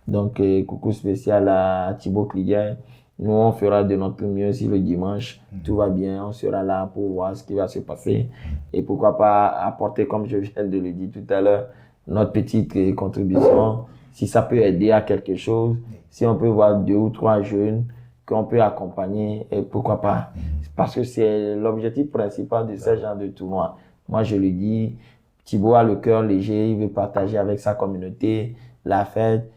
Donc, coucou spécial à Thibaut Clydia. Nous, on fera de notre mieux si le dimanche, tout va bien, on sera là pour voir ce qui va se passer. Et pourquoi pas apporter, comme je viens de le dire tout à l'heure, notre petite contribution. Si ça peut aider à quelque chose, si on peut voir 2 ou 3 jeunes qu'on peut accompagner, et pourquoi pas. Parce que c'est l'objectif principal de ce genre de tournoi. Moi, je le dis, Thibaut a le cœur léger, il veut partager avec sa communauté la fête.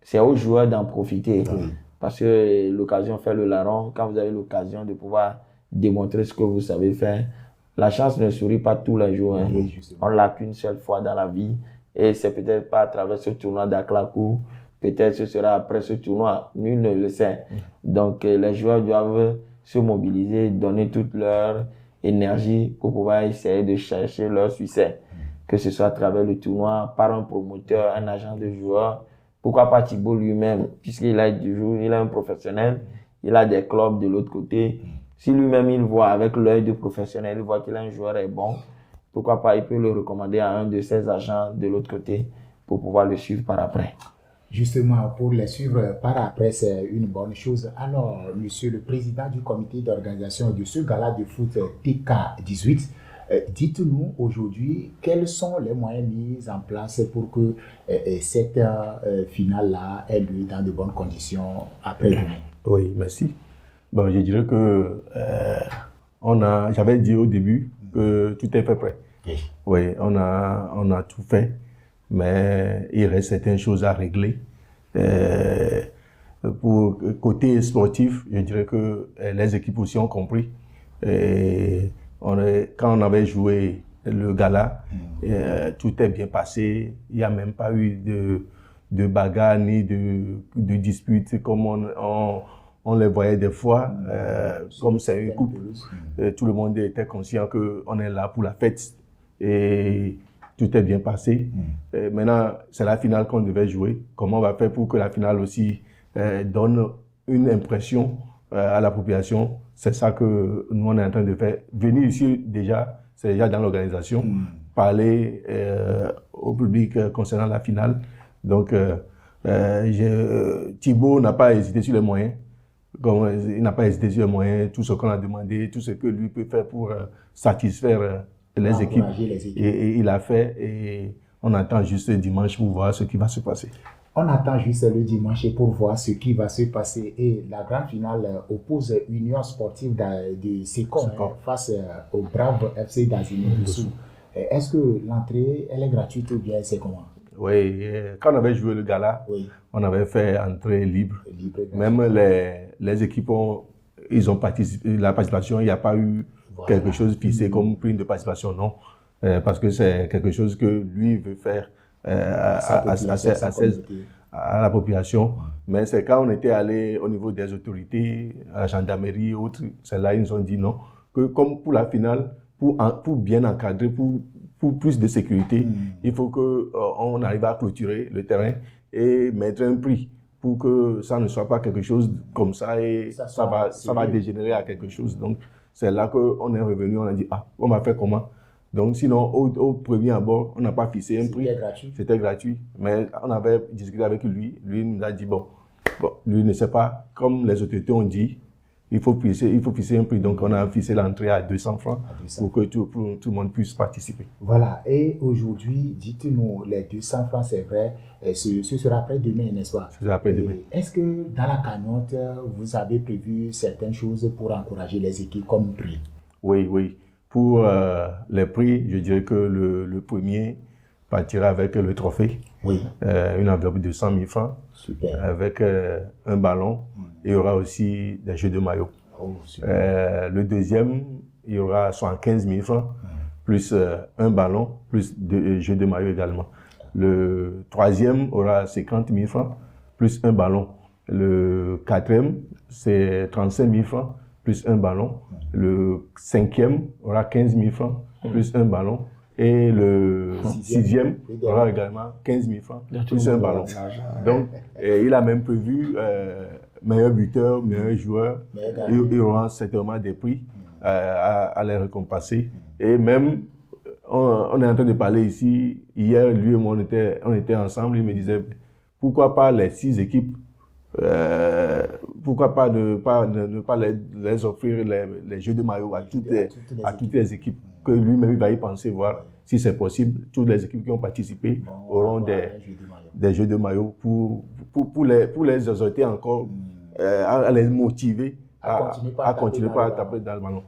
C'est aux joueurs d'en profiter. Parce que l'occasion fait le larron. Quand vous avez l'occasion de pouvoir démontrer ce que vous savez faire, la chance ne sourit pas tous les jours. On l'a qu'une seule fois dans la vie. Et c'est peut-être pas à travers ce tournoi d'Aklakou. Peut-être ce sera après ce tournoi. Nul ne le sait. Donc les joueurs doivent se mobiliser, donner toute leur énergie pour pouvoir essayer de chercher leur succès. Que ce soit à travers le tournoi, par un promoteur, un agent de joueurs. Pourquoi pas Thibaut lui-même, puisqu'il a du jour, il est un professionnel, il a des clubs de l'autre côté. Si lui-même il voit avec l'œil de professionnel, il voit qu'il a un joueur est bon, pourquoi pas il peut le recommander à un de ses agents de l'autre côté pour pouvoir le suivre par après.
Justement, pour les suivre par après, c'est une bonne chose. Alors, monsieur le président du comité d'organisation de ce gala de foot TK18, dites-nous aujourd'hui quels sont les moyens mis en place pour que cette finale-là ait lieu dans de bonnes conditions après-demain.
Oui, merci. Bon, je dirais que j'avais dit au début que tout est fait prêt. Oui, on a tout fait, mais il reste certaines choses à régler. Pour côté sportif, je dirais que les équipes aussi ont compris. Quand on avait joué le gala, tout est bien passé. Il n'y a même pas eu de bagarre ni de dispute comme on les voyait des fois. Comme c'est une coupe, tout le monde était conscient qu'on est là pour la fête. Et tout est bien passé. Maintenant, c'est la finale qu'on devait jouer. Comment on va faire pour que la finale aussi donne une impression à la population? C'est ça que nous, on est en train de faire. Venir ici, déjà, c'est déjà dans l'organisation, parler au public concernant la finale. Donc, Thibaut n'a pas hésité sur les moyens. Il n'a pas hésité sur les moyens, tout ce qu'on a demandé, tout ce que lui peut faire pour satisfaire les équipes. Et il a fait, et on attend juste dimanche pour voir ce qui va se passer.
On attend juste le dimanche pour voir ce qui va se passer. Et la grande finale oppose Union Sportive de Sécom face au Brave FC d'Azimut-Dessous. Est-ce que l'entrée, elle est gratuite ou bien c'est comment?
Oui, quand on avait joué le gala, on avait fait entrée libre. Même les équipes ils ont participé, la participation, il n'y a pas eu quelque chose fixé comme prime de participation, non. Parce que c'est quelque chose que lui veut faire à la population. Mais c'est quand on était allé au niveau des autorités, à la gendarmerie et autres, c'est là ils nous ont dit non. Que comme pour la finale, pour bien encadrer, pour plus de sécurité, il faut qu'on arrive à clôturer le terrain et mettre un prix pour que ça ne soit pas quelque chose comme ça et ça va dégénérer à quelque chose. Donc, c'est là qu'on est revenu, on a dit, on va faire comment? Donc, sinon, au premier abord, on n'a pas fixé un prix. C'était gratuit. Mais on avait discuté avec lui. Lui nous a dit, bon, lui ne sait pas, comme les autorités ont dit, il faut fixer un prix. Donc, on a fixé l'entrée à 200 francs pour que tout le monde puisse participer.
Voilà. Et aujourd'hui, dites-nous, les 200 francs, c'est vrai, ce sera après demain, n'est-ce pas?
Ce sera après demain.
Est-ce que dans la cagnotte, vous avez prévu certaines choses pour encourager les équipes comme prix?
Oui. Pour les prix, je dirais que le premier partira avec le trophée. Une enveloppe de 100 000 francs.
Super.
Avec un ballon. Il y aura aussi des jeux de maillot. Le deuxième, il y aura 75 000 francs, plus un ballon, plus deux jeux de maillot également. Le troisième aura 50 000 francs, plus un ballon. Le quatrième, c'est 35 000 francs, plus un ballon. Le cinquième aura 15 000 francs, plus un ballon. Et le sixième aura également 15 000 francs, plus un ballon. Donc, il a même prévu meilleur buteur, meilleur joueur. Il aura certainement des prix à les récompenser. Et même, on est en train de parler ici. Hier, lui et moi, on était ensemble. Il me disait, pourquoi pas les 6 équipes, pourquoi pas ne pas les offrir les jeux de maillot à toutes les équipes, que lui-même il va y penser, voir si c'est possible. Toutes les équipes qui ont participé auront des jeux de maillot pour les exhorter encore, à les motiver à continuer à taper dans le ballon.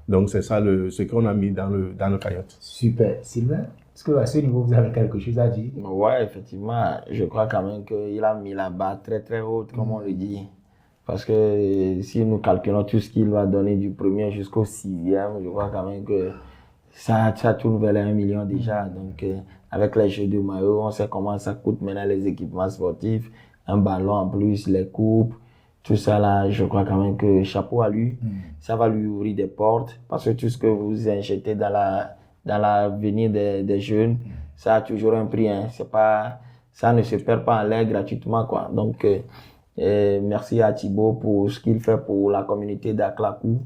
Donc c'est ça ce qu'on a mis dans le cagnotte.
Super. Sylvain, est-ce qu'à ce niveau vous avez quelque chose à dire?
Ouais, effectivement, je crois quand même qu'il a mis la barre très très haute, comme on le dit. Parce que si nous calculons tout ce qu'il va donner du premier jusqu'au 6e, je crois quand même que ça tourne vers les 1 million déjà. Donc, avec les jeux de maillot, on sait comment ça coûte maintenant les équipements sportifs, un ballon en plus, les coupes, tout ça là, je crois quand même que chapeau à lui. Ça va lui ouvrir des portes parce que tout ce que vous injectez dans l'avenir des jeunes, ça a toujours un prix. Ça ne se perd pas en l'air gratuitement, quoi. Donc, merci à Thibaut pour ce qu'il fait pour la communauté d'Aklakou.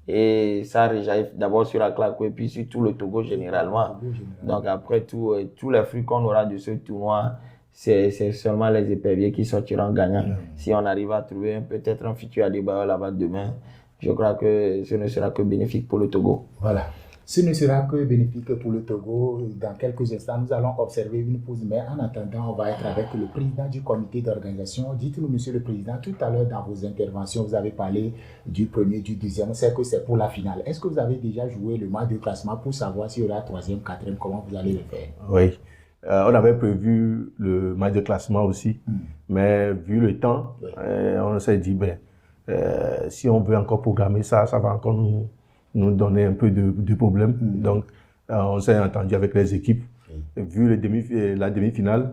Et ça réjaillit d'abord sur Aklakou et puis sur tout le Togo généralement. Donc après tous les fruits qu'on aura de ce tournoi, c'est seulement les éperviers qui sortiront gagnants. Si on arrive à trouver peut-être un futur Adebayor là-bas demain, je crois que ce ne sera que bénéfique pour le Togo.
Voilà. Ce ne sera que bénéfique pour le Togo. Dans quelques instants, nous allons observer une pause, mais en attendant, on va être avec le président du comité d'organisation. Dites-nous, monsieur le président, tout à l'heure dans vos interventions, vous avez parlé du premier, du deuxième. On sait que c'est pour la finale. Est-ce que vous avez déjà joué le match de classement pour savoir s'il y aura troisième, quatrième, comment vous allez le faire?
Oui. On avait prévu le match de classement aussi, mais vu le temps, on s'est dit, si on veut encore programmer ça, ça va encore nous donner un peu de problème. Donc, on s'est entendu avec les équipes. Vu la demi-finale,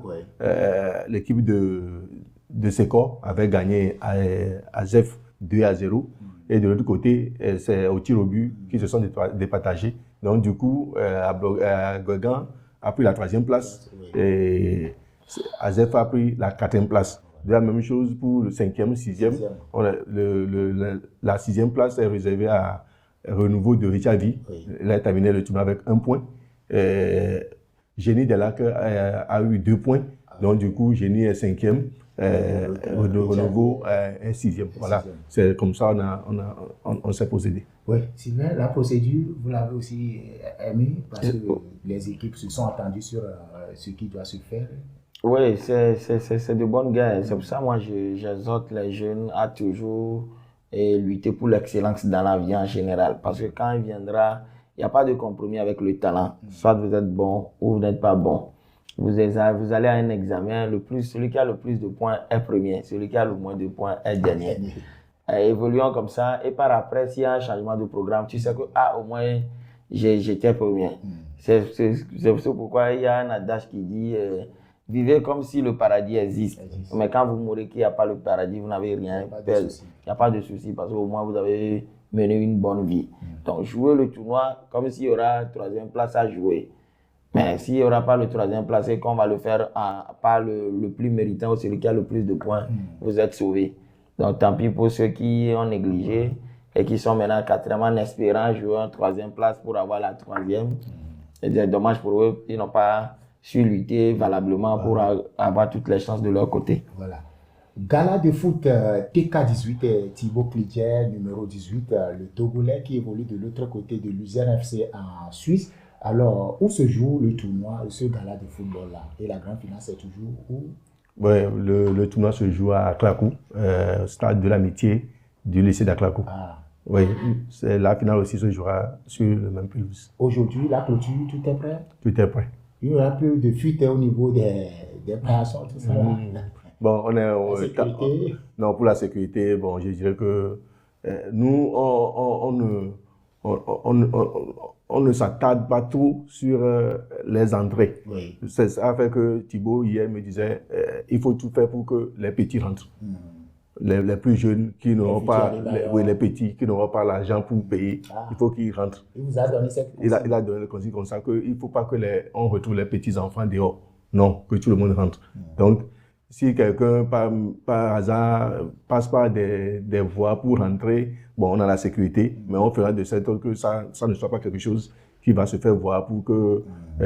l'équipe de Secor avait gagné à Zef 2-0. Et de l'autre côté, c'est au tir au but qui se sont départagés. Donc, du coup, Gogan a pris la 3e place et Azef a pris la 4e place. De la même chose pour le 5e, 6e. La 6e place est réservée à Renouveau de Richavi. Il a terminé le tournoi avec 1 point. Génie Delac a eu 2 points. Donc, du coup, Génie est 5e. Renouveau est 6e. Voilà. C'est comme ça on s'est procédé.
Oui, Sylvain, la procédure, vous l'avez aussi aimée parce que les équipes se sont attendues sur ce qui doit se faire.
Oui, c'est de bonnes guerres. C'est pour ça moi j'exhorte les jeunes à toujours lutter pour l'excellence dans la vie en général. Parce que quand il viendra, il n'y a pas de compromis avec le talent. Soit vous êtes bon ou vous n'êtes pas bon. Vous allez à un examen, celui qui a le plus de points est premier, celui qui a le moins de points est dernier. Évoluons comme ça, et par après, s'il y a un changement de programme, tu sais que au moins j'étais premier. C'est pourquoi il y a un adage qui dit vivez comme si le paradis existe. Mais quand vous mourrez qu'il n'y a pas le paradis, vous n'avez rien. Il n'y a pas de souci parce qu'au moins vous avez mené une bonne vie. Donc jouez le tournoi comme s'il y aura 3e place à jouer. Mais s'il n'y aura pas le 3e place et qu'on va le faire par le plus méritant ou celui qui a le plus de points, vous êtes sauvés. Donc tant pis pour ceux qui ont négligé et qui sont maintenant 4e en espérant jouer en 3e place pour avoir la 3e. C'est dommage pour eux, ils n'ont pas su lutter valablement pour avoir toutes les chances de leur côté.
Voilà. Gala de foot TK18, Thibaut Cloutier, numéro 18, le Togolais qui évolue de l'autre côté de l'Uzern FC en Suisse. Alors, où se joue le tournoi, ce gala de football-là? Et la grande finale, c'est toujours où?
Oui, le tournoi se joue à Aklakou, stade de l'amitié du lycée d'Aklakou. Oui, la finale aussi se jouera sur le même pelouse.
Aujourd'hui, la clôture, tout est prêt?
Tout est prêt.
Il n'y aura plus de fuite au niveau des préparations, tout ça là.
Bon, on est non, pour la sécurité, bon, je dirais que nous, on ne s'attarde pas trop sur les entrées. Ça fait que Thibaut, hier, me disait il faut tout faire pour que les petits rentrent. Les plus jeunes qui n'auront pas, les petits qui n'auront pas l'argent pour payer, il faut qu'ils rentrent.
Il vous a donné cette consigne.
Il a donné le consigne comme ça qu'il ne faut pas que on retrouve les petits-enfants dehors. Non, que tout le monde rentre. Donc, si quelqu'un, par hasard, passe par des voies pour rentrer, bon, on a la sécurité, mais on fera de cette sorte que ça ne soit pas quelque chose qui va se faire voir pour que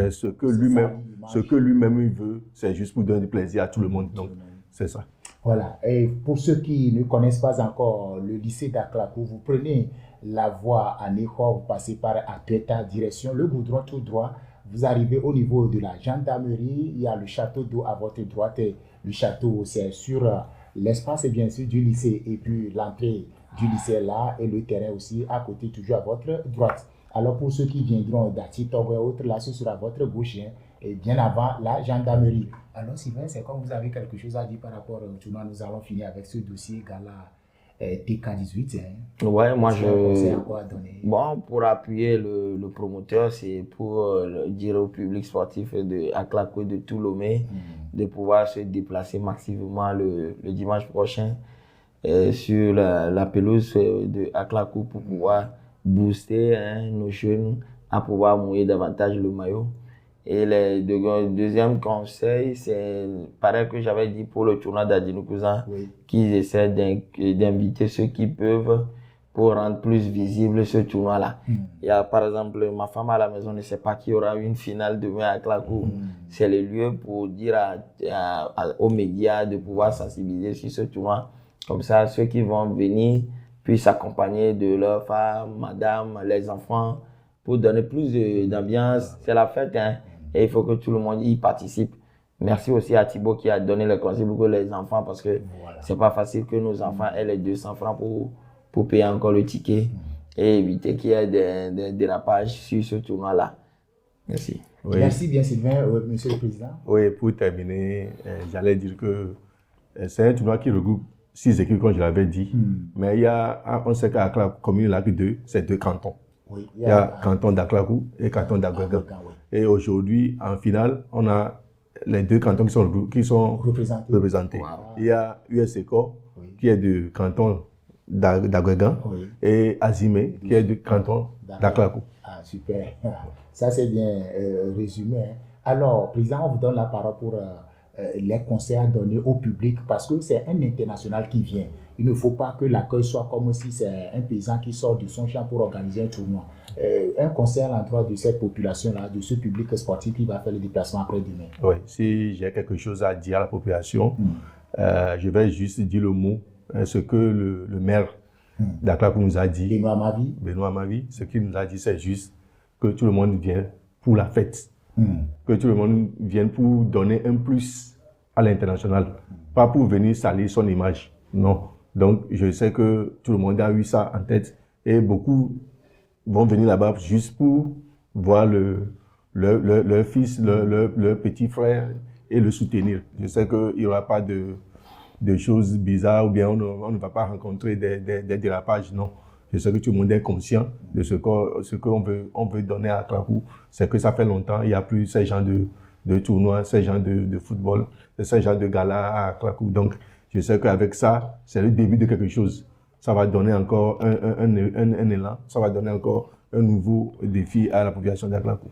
ce que lui-même il veut, c'est juste pour donner du plaisir à tout le monde. Donc, c'est ça.
Voilà. Et pour ceux qui ne connaissent pas encore le lycée d'Aklakou, vous prenez la voie à Ného, vous passez par Ateta, direction le goudron tout droit. Vous arrivez au niveau de la gendarmerie, il y a le château d'eau à votre droite. Et le château, c'est sur l'espace, bien sûr, du lycée. Et puis l'entrée du lycée là et le terrain aussi à côté, toujours à votre droite. Alors pour ceux qui viendront d'Atitogo et autres, là, ce sera à votre gauche, et bien avant la gendarmerie. Alors Sylvain, c'est comme vous avez quelque chose à dire par rapport au tournoi, nous allons finir avec ce dossier Gala TK18.
Ouais, moi bon, pour appuyer le promoteur, c'est pour dire au public sportif de Aklakou et de tout Lomé de pouvoir se déplacer massivement le dimanche prochain sur la pelouse de Aklakou pour pouvoir booster nos jeunes à pouvoir mouiller davantage le maillot. Et le deuxième conseil, c'est pareil que j'avais dit pour le tournoi d'Adinoukouzan, qu'ils essaient d'inviter ceux qui peuvent pour rendre plus visible ce tournoi-là. Il y a par exemple ma femme à la maison ne sait pas qu'il y aura une finale demain à Aklakou. C'est le lieu pour dire aux médias de pouvoir sensibiliser sur ce tournoi. Comme ça, ceux qui vont venir puissent s'accompagner de leurs femmes, madame, les enfants, pour donner plus d'ambiance. C'est la fête, hein, et il faut que tout le monde y participe. Merci aussi à Thibaut qui a donné le conseil pour les enfants, parce que c'est pas facile que nos enfants aient les 200 francs pour payer encore le ticket et éviter qu'il y ait des dérapages sur ce tournoi-là. Merci.
Oui. Merci bien Sylvain, Monsieur le Président.
Oui, pour terminer, j'allais dire que c'est un tournoi qui regroupe 6 équipes, comme je l'avais dit, mais on sait qu'à la commune Lac 2, c'est 2 cantons. Oui, il y a canton d'Aklakou et canton d'Agouegan. Et aujourd'hui, en finale, on a les 2 cantons qui sont représentés. Wow. Il y a USECO, qui est du canton d'Agouegan, et Azimé, qui est du canton d'Aklakou.
Ah, super. Ça, c'est bien résumé. Hein. Alors, Président, on vous donne la parole pour les conseils à donner au public, parce que c'est un international qui vient. Il ne faut pas que l'accueil soit comme si c'est un paysan qui sort de son champ pour organiser un tournoi. Un conseil à l'endroit de cette population-là, de ce public sportif qui va faire le déplacement après-demain.
Oui, si j'ai quelque chose à dire à la population, je vais juste dire le mot, ce que le maire d'Aklakou nous a dit. Benoît Mavi, ce qu'il nous a dit, c'est juste que tout le monde vient pour la fête. Que tout le monde vienne pour donner un plus à l'international, pas pour venir salir son image. Non. Donc, je sais que tout le monde a eu ça en tête et beaucoup vont venir là-bas juste pour voir leur fils, leur petit frère et le soutenir. Je sais qu'il n'y aura pas de choses bizarres ou bien on ne va pas rencontrer des dérapages, non. Je sais que tout le monde est conscient de ce qu'on veut donner à Aklakou. C'est que ça fait longtemps, il n'y a plus ces genres de tournois, ces genres de football, ces genres de galas à Aklakou. Donc, je sais qu'avec ça, c'est le début de quelque chose. Ça va donner encore un élan, ça va donner encore un nouveau défi à la population d'Aklakou.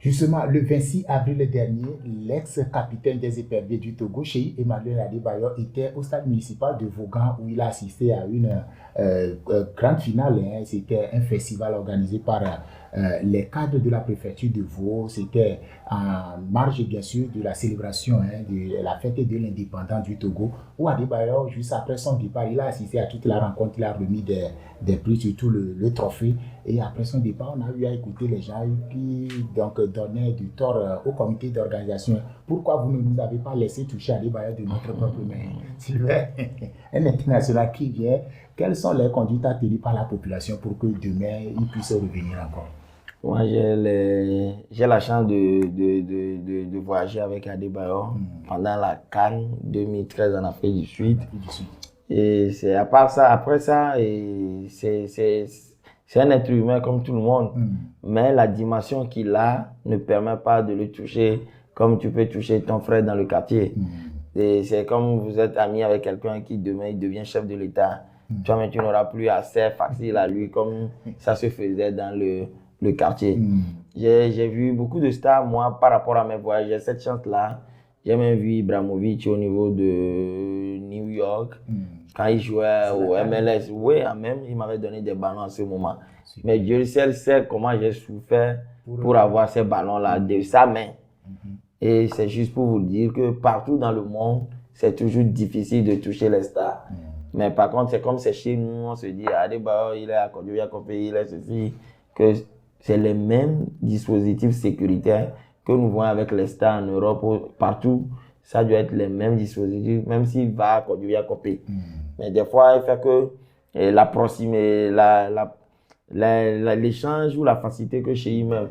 Justement, le 26 avril dernier, l'ex-capitaine des éperviers du Togo, Cheikh Emmanuel Adebayor, était au stade municipal de Vaughan où il a assisté à une grande finale. Hein. C'était un festival organisé par les cadres de la préfecture de Vaud. C'était en marge, bien sûr, de la célébration de la fête de l'indépendance du Togo, où Adebayor, juste après son départ, il a assisté à toute la rencontre, il a remis des prix, surtout le trophée. Et après son départ, on a eu à écouter les gens qui donc donnaient du tort au comité d'organisation. Pourquoi vous ne nous avez pas laissé toucher Adebayor de notre propre main? Sylvain, un international qui vient, quelles sont les conduites à tenir par la population pour que demain, il puisse revenir encore?
Moi, j'ai la chance de voyager avec Adebayor pendant la CAN 2013 en Afrique du Sud. Et c'est à part ça, après ça, c'est un être humain comme tout le monde. Mais la dimension qu'il a ne permet pas de le toucher comme tu peux toucher ton frère dans le quartier. Et c'est comme vous êtes ami avec quelqu'un qui demain il devient chef de l'État. Toi-même, tu n'auras plus assez facile à lui comme ça se faisait dans le quartier. J'ai vu beaucoup de stars, moi, par rapport à mes voyages. J'ai cette chance-là. J'ai même vu Ibrahimovic au niveau de New York, quand il jouait au MLS. Oui, même, il m'avait donné des ballons à ce moment. Mais Dieu seul sait comment j'ai souffert pour avoir ces ballons-là de sa main. Et c'est juste pour vous dire que partout dans le monde, c'est toujours difficile de toucher les stars. Mais par contre, c'est comme c'est chez nous, on se dit, Adebayor, il est à Kodjoya-Kopé, il est ceci, que c'est les mêmes dispositifs sécuritaires que nous voyons avec les stars en Europe, partout. Ça doit être les mêmes dispositifs, même s'il va à Kodjoya-Kopé. Mais des fois, il fait que la proximité, l'échange ou la facilité que chez lui-même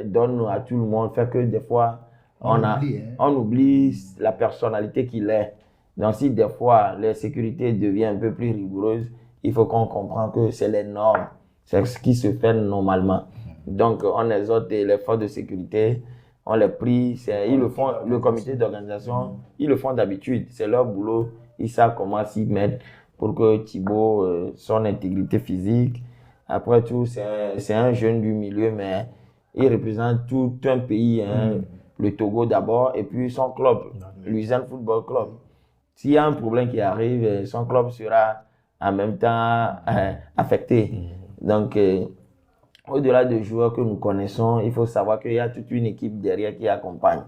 donne à tout le monde fait que des fois, on oublie la personnalité qu'il est. Donc, si des fois, la sécurité devient un peu plus rigoureuse, il faut qu'on comprenne que c'est les normes. C'est ce qui se fait normalement. Donc, on exhorte les forces de sécurité, on les prie, ils le font, le comité d'organisation, ils le font d'habitude. C'est leur boulot, ils savent comment s'y mettre pour que Thibaut, son intégrité physique, après tout, c'est un jeune du milieu, mais il représente tout un pays, le Togo d'abord, et puis son club, l'Usain Football Club. S'il y a un problème qui arrive, son club sera en même temps affecté. Donc, au-delà des joueurs que nous connaissons, il faut savoir qu'il y a toute une équipe derrière qui accompagne.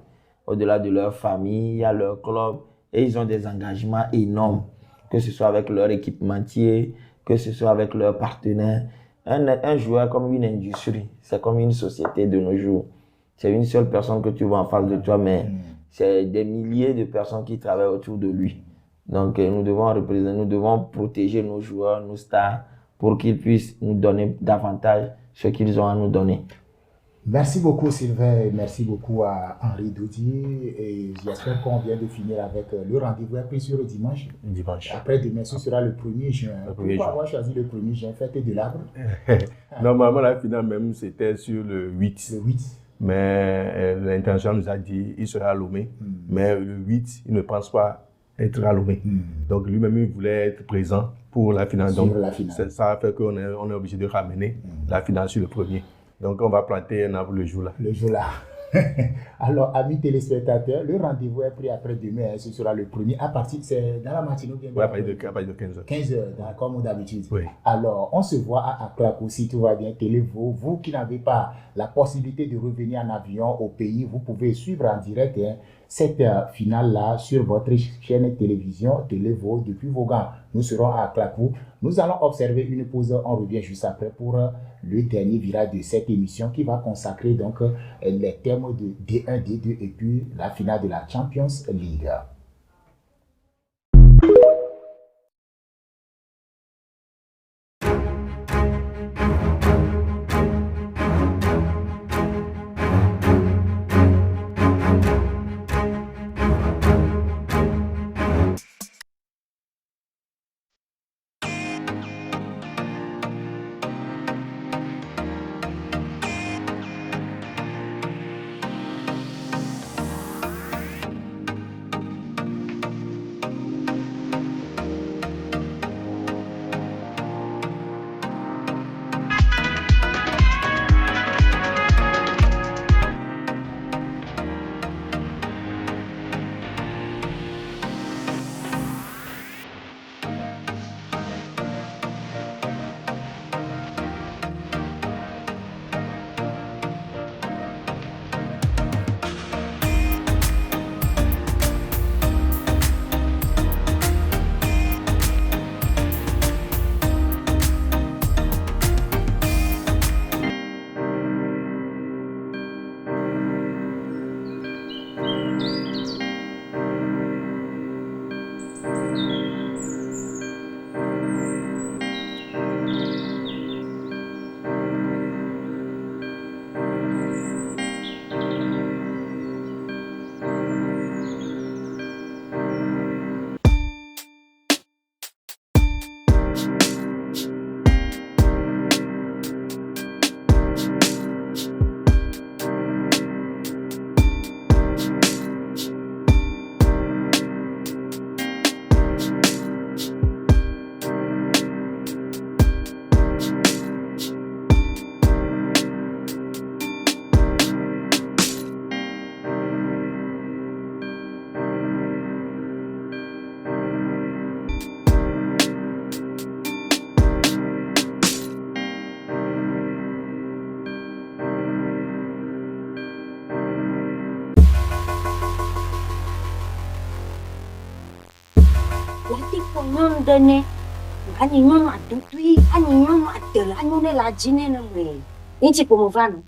Au-delà de leur famille, il y a leur club et ils ont des engagements énormes, que ce soit avec leur équipementier, que ce soit avec leurs partenaires. Un joueur comme une industrie, c'est comme une société de nos jours. C'est une seule personne que tu vois en face de toi, mais c'est des milliers de personnes qui travaillent autour de lui. Donc, nous devons protéger nos joueurs, nos stars, pour qu'ils puissent nous donner davantage ce qu'ils ont à nous donner.
Merci beaucoup Sylvain et merci beaucoup à Henri Doudier et j'espère qu'on vient de finir avec le rendez-vous pris sur le dimanche. Après demain, ce sera le 1er juin. Pourquoi avoir choisi le 1er juin, fête de l'arbre?
Normalement, la finale même, c'était sur le 8.
Le 8.
Mais l'intention nous a dit qu'il sera à Lomé. Mais le 8, il ne pense pas être à Lomé. Donc lui-même, il voulait être présent pour la finale. Donc ça fait qu'on est obligé de ramener la finale sur le 1er. Donc, on va planter un arbre le jour-là.
Le jour-là. Alors, amis téléspectateurs, le rendez-vous est pris après-demain. Ce sera le 1er. À partir, c'est dans la matinée ou bien?
Oui, à partir de 15h.
15h, comme d'habitude.
Oui.
Alors, on se voit à Claco, si tout va bien. Télévo, vous qui n'avez pas la possibilité de revenir en avion au pays, vous pouvez suivre en direct cette finale-là sur votre chaîne télévision Télévo depuis Vaughan. Nous serons à Claco. Nous allons observer une pause. On revient juste après pour le dernier virage de cette émission qui va consacrer donc les thèmes de D1, D2 et puis la finale de la Champions League.
Dene ani mama tutui ani mama tel ani ne la jine na me inchi promovano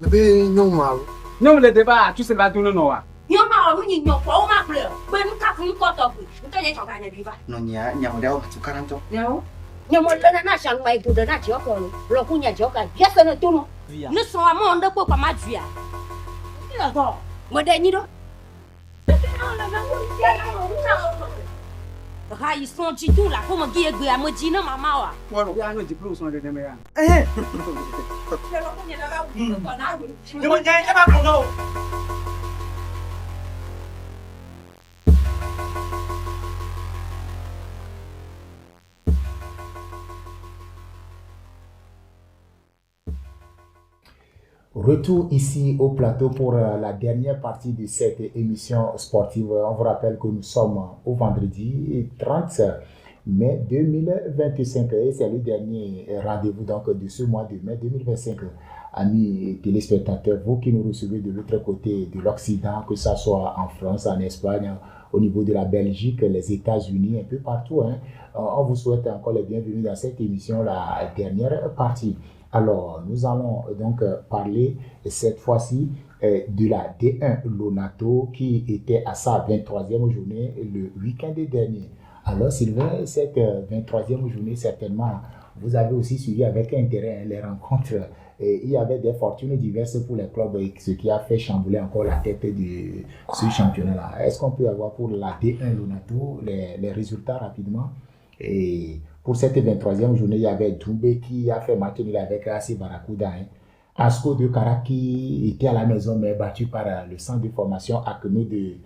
bébé non mal
non le débat tu sais pas tout non wa
yo ma o ni nyo ko ma ple be nu ka fun ko to bu nta ye choka ne biva
no nya model tu karanto
no nya mo le na shang mai tu de na jo ko lo ku nya jo ka ya se ne tu no ne so ama on de ko pa ma dua ya go mo de ni do ha ils sont du tout là comme qui est à me dire maman wa
wa ya no diplôme son de me ya
ni mo nya e ba ko no
Retour ici au plateau pour la dernière partie de cette émission sportive. On vous rappelle que nous sommes au vendredi 30 mai 2025 et c'est le dernier rendez-vous donc de ce mois de mai 2025. Amis téléspectateurs, vous qui nous recevez de l'autre côté de l'Occident, que ce soit en France, en Espagne au niveau de la Belgique, les États-Unis, un peu partout. Hein. On vous souhaite encore les bienvenus dans cette émission, la dernière partie. Alors, nous allons donc parler cette fois-ci de la D1 Lonato qui était à sa 23e journée le week-end dernier. Alors, Sylvain, cette 23e journée, certainement, vous avez aussi suivi avec intérêt les rencontres. Et il y avait des fortunes diverses pour les clubs, ce qui a fait chambouler encore la tête de ce championnat-là. Est-ce qu'on peut avoir pour la D1 Lonato les résultats rapidement? Et pour cette 23e journée, il y avait Doumbé qui a fait match nul avec AC Barracuda. Hein. Asco de Kara qui était à la maison, mais battu par le centre de formation Akeno de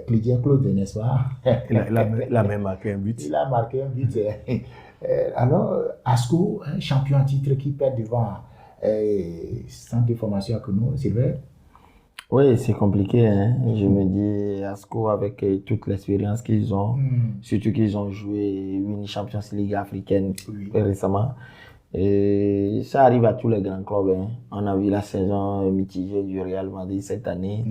Clydia Claude, n'est-ce pas?
Il a même marqué un but.
Il a marqué un but. Alors, Asco, un champion en titre qui perd devant centre de formation Akeno, Sylvain?
Oui, c'est compliqué. Hein. Je me dis, Asco, avec toute l'expérience qu'ils ont, surtout qu'ils ont joué une Champions League africaine récemment, et ça arrive à tous les grands clubs. Hein. On a vu la saison mitigée du Real Madrid cette année.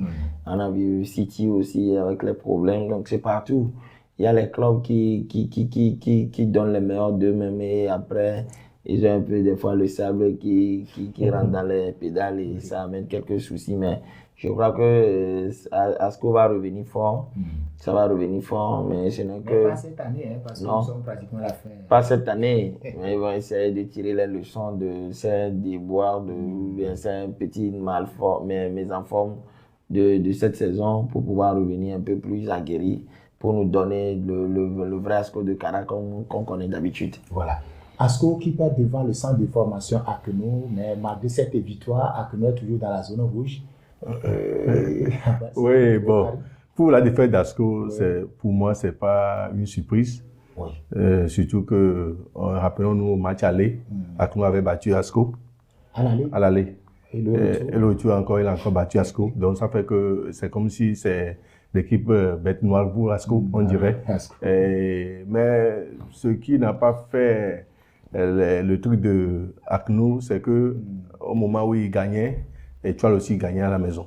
On a vu City aussi avec les problèmes. Donc, c'est partout. Il y a les clubs qui donnent les meilleurs d'eux-mêmes et après, ils ont un peu des fois le sable qui rentre dans les pédales et ça amène quelques soucis. Mais je crois que Asco va revenir fort. Ça va revenir fort, mais ce n'est que...
Pas cette année, hein, parce que nous sommes pratiquement à la fin.
Pas cette année, mais ils vont essayer de tirer les leçons de ces déboires, de ces petits mésenformes de cette saison pour pouvoir revenir un peu plus aguerris, pour nous donner le vrai Asco de Kara qu'on connaît d'habitude.
Voilà. Asco qui perd devant le centre de formation Akeno, mais malgré cette victoire, Akeno est toujours dans la zone rouge.
Oui, bon. Pour la défaite d'Asco, pour moi, ce n'est pas une surprise.
Oui.
Surtout que, rappelons-nous au match aller, Akeno avait battu Asco. À l'aller. Et le retour encore, il a encore battu Asco. Donc ça fait que c'est comme si c'est l'équipe bête noire pour Asco, on dirait. Mais ce qui n'a pas fait le truc de Akeno, c'est que au moment où il gagnait, Étoile aussi gagnait à la maison.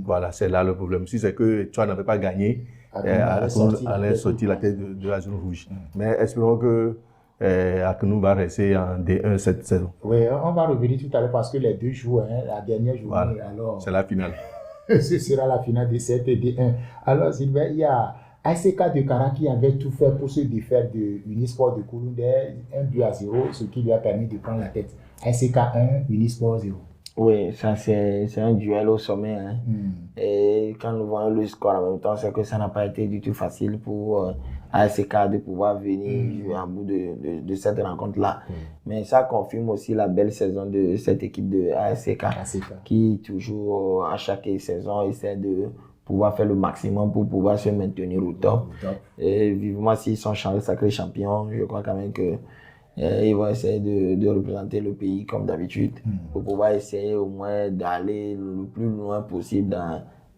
Voilà, c'est là le problème. Si c'est que Étoile n'avait pas gagné, allait sortir la tête de la zone rouge. Mais espérons que Akeno va rester en D1 cette saison.
Oui, on va revenir tout à l'heure parce que les deux jouent, hein, la dernière journée.
Voilà,
alors,
c'est la finale.
Ce sera la finale de cette D1. Alors, Sylvain, il y a ASK de Kara qui avait tout fait pour se défaire de Unisport de Kouloundé, 1-0, ce qui lui a permis de prendre la tête. ASK 1, Unisport 0.
Oui, ça c'est un duel au sommet. Hein. Et quand nous voyons le score en même temps, c'est que ça n'a pas été du tout facile pour ASK de pouvoir venir jouer en bout de cette rencontre-là. Mais ça confirme aussi la belle saison de cette équipe de ASK qui toujours à chaque saison essaie de pouvoir faire le maximum pour pouvoir se maintenir au top. Et vivement s'ils sont sacrés champions, je crois quand même que ils vont essayer de représenter le pays comme d'habitude pour pouvoir essayer au moins d'aller le plus loin possible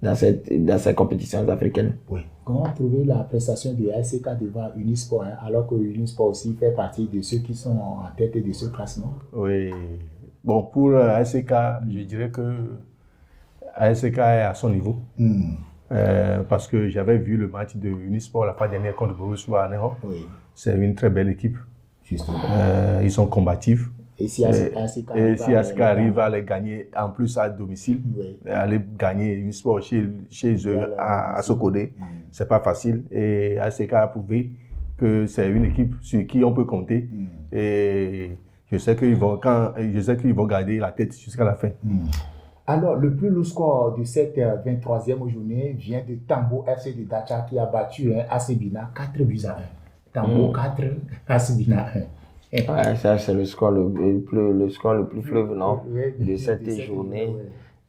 dans ces compétitions africaines.
Oui. Comment trouver la prestation de ASK devant Unisport, hein, alors que Unisport aussi fait partie de ceux qui sont en tête de ce classement?
Oui. Bon, pour ASK, je dirais que ASK est à son niveau. Parce que j'avais vu le match de Unisport la fois dernière contre Borussia en Europe. Oui. C'est une très belle équipe. Ils sont combatifs. Et si ASK arrive à les gagner en plus à domicile, aller gagner une sport chez eux à Sokodé, c'est pas facile. Et ASK a prouvé que c'est une équipe sur qui on peut compter. Et je sais qu'ils vont garder la tête jusqu'à la fin.
Alors, le plus lourd score de cette 23e journée vient de Tambo FC de Dacha qui a battu AC Bina 4-1. Tambo 4, AC Bina 1.
Ouais, ça c'est le score le plus fleuve de cette journée.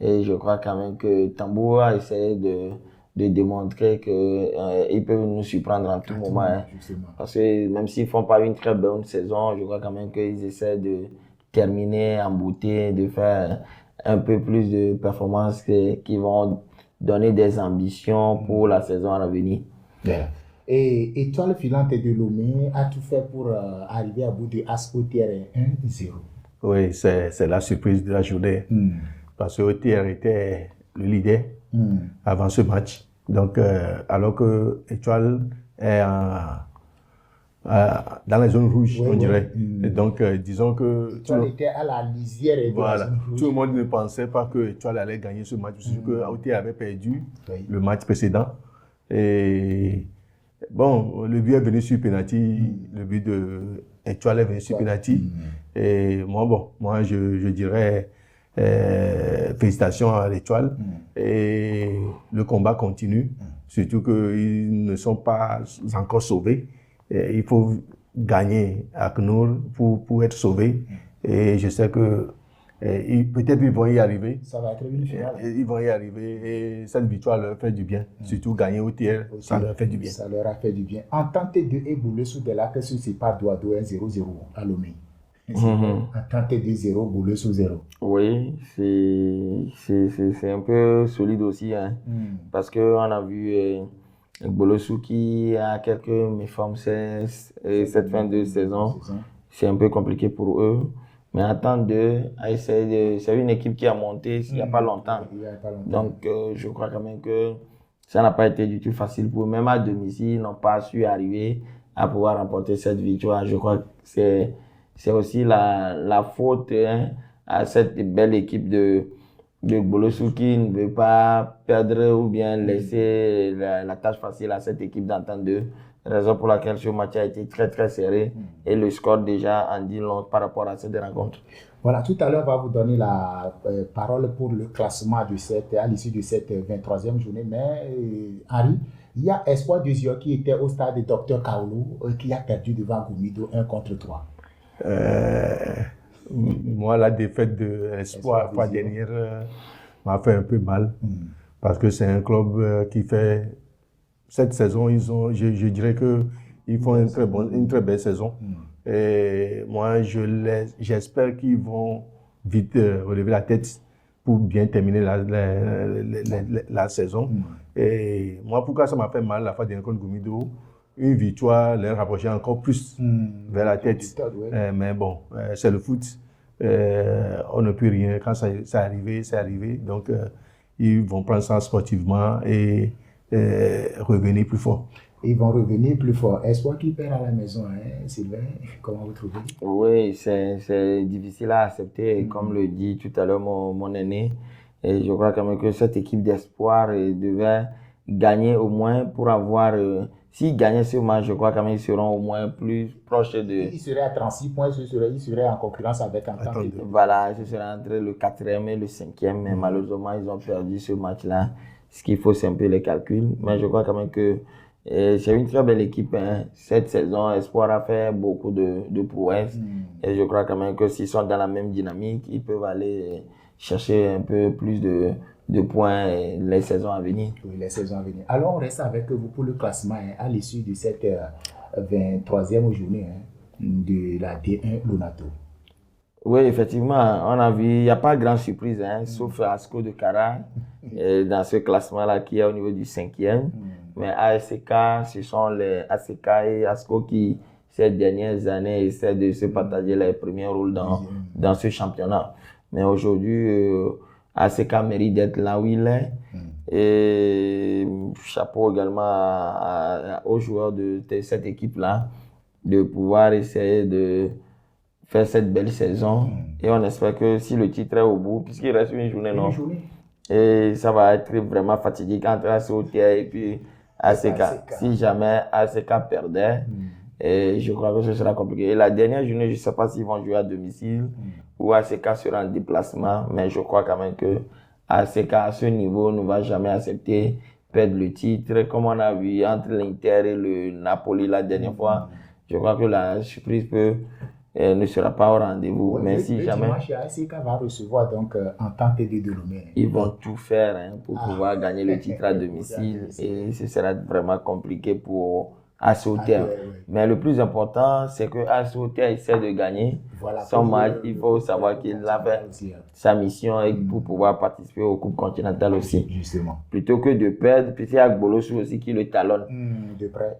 Et je crois quand même que Tambo a essayé de démontrer qu'ils peuvent nous surprendre en tout moment. Hein. Parce que même s'ils ne font pas une très bonne saison, je crois quand même qu'ils essaient de terminer en beauté, de faire un peu plus de performances qui vont donner des ambitions pour la saison à venir.
Et Étoile Filante de Lomé a tout fait pour arriver à bout de Asco TR 1-0.
Oui, c'est la surprise de la journée. Parce que OTR était le leader avant ce match. Donc, alors que Étoile est dans la zone rouge, on dirait. Et donc, disons que...
Étoile était à la lisière de la zone rouge.
Tout le monde ne pensait pas que Étoile allait gagner ce match, surtout que Aouté avait perdu le match précédent. Et bon, le but est venu sur penalty, le but de Étoile est venu sur penalty. Et moi, je dirais félicitations à l'Étoile. Et le combat continue, surtout qu'ils ne sont pas encore sauvés. Et il faut gagner à Knour pour être sauvé. Et je sais que peut-être ils vont y arriver.
Ça va être une finale.
Ils vont y arriver et cette victoire leur fait du bien. Surtout gagner au tiers, ça leur fait du bien.
Ça leur a fait du bien. Entente de Eboulé sous des lacs sur ses pas Douado 1-0-0 à Lomé. Entente de 0, Boulé sous 0.
Oui, c'est un peu solide aussi. Hein, parce qu'on a vu Bolossou qui a quelques méformes cette fin de saison. C'est un peu compliqué pour eux. Mais attendre c'est une équipe qui a monté il n'y a pas longtemps. Donc, je crois quand même que ça n'a pas été du tout facile pour eux. Même à domicile, ils n'ont pas su arriver à pouvoir remporter cette victoire. Je crois que c'est aussi la faute à cette belle équipe de Bolossou qui ne veut pas perdre ou bien laisser la tâche facile à cette équipe d'Entente 2. Raison pour laquelle ce match a été très très serré et le score déjà en dit long par rapport à cette rencontre.
Voilà, tout à l'heure, on va vous donner la parole pour le classement à l'issue de cette 23e journée. Mais Henri, il y a Espoir de Zio qui était au stade de Dr Kaolo qui a perdu devant Gomido 1-3.
Moi, la défaite de Espoir la fois dernière m'a fait un peu mal parce que c'est un club qui fait... Cette saison, je dirais qu'ils font une très belle saison. Et moi, j'espère qu'ils vont vite relever la tête pour bien terminer la saison. Et moi, pourquoi ça m'a fait mal la fois dernière contre Gomido? Une victoire les rapprochait encore plus vers la tête. Mais bon, c'est le foot. On ne peut rien. Quand c'est arrivé, c'est arrivé. Donc, ils vont prendre ça sportivement et revenir plus fort.
Ils vont revenir plus fort. Espoir qui perd à la maison, hein, Sylvain, comment vous trouvez?
Oui, c'est difficile à accepter, comme le dit tout à l'heure mon aîné. Et je crois quand même que cette équipe d'Espoir devait gagner au moins pour avoir... S'ils gagnaient ce match, je crois quand même qu'ils seront au moins plus proches de...
Ils seraient à 36 points, ils seraient en concurrence avec Entente.
Voilà, ce serait entre le 4e et le 5e, mais malheureusement, ils ont perdu ce match-là. Ce qu'il faut, c'est un peu les calculs. Mais je crois quand même que c'est une très belle équipe. Hein. Cette saison, Espoir a fait beaucoup de prouesses. Et je crois quand même que s'ils sont dans la même dynamique, ils peuvent aller chercher un peu plus de points les saisons à venir.
Oui, les saisons à venir. Alors, on reste avec vous pour le classement à l'issue de cette 23e journée de la D1 Lonato.
Oui, effectivement, on a vu, il n'y a pas de grande surprise, sauf Asco de Cara dans ce classement-là qui est au niveau du 5e. Mais ASK, ce sont les ASK et Asco qui, ces dernières années, essaient de se partager les premiers rôles dans ce championnat. Mais aujourd'hui, ASK mérite d'être là où il est. Et chapeau également aux joueurs de cette équipe-là de pouvoir essayer de faire cette belle saison. Et on espère que si le titre est au bout, puisqu'il reste une journée, et ça va être vraiment fatigué entre ASK et puis ASK. Si jamais ASK perdait, et je crois que ce sera compliqué. Et la dernière journée, je ne sais pas s'ils vont jouer à domicile ou ASK sera en déplacement, mais je crois quand même que ASK à ce niveau ne va jamais accepter perdre le titre, comme on a vu entre l'Inter et le Napoli la dernière fois. Je crois que la surprise ne sera pas au rendez-vous.
Ouais,
mais si jamais.
Dimanche, ASK va recevoir donc Entente de Lomé.
Ils vont tout faire pour pouvoir gagner le titre à domicile. Et ce sera vraiment compliqué pour ASOTER. Mais le plus important, c'est que ASOTER essaie de gagner son match. Il faut savoir qu'il a fait sa mission et pour pouvoir participer aux Coupes continentales aussi.
Justement.
Plutôt que de perdre, puis il y a Gbolosu aussi qui le talonne.
De près.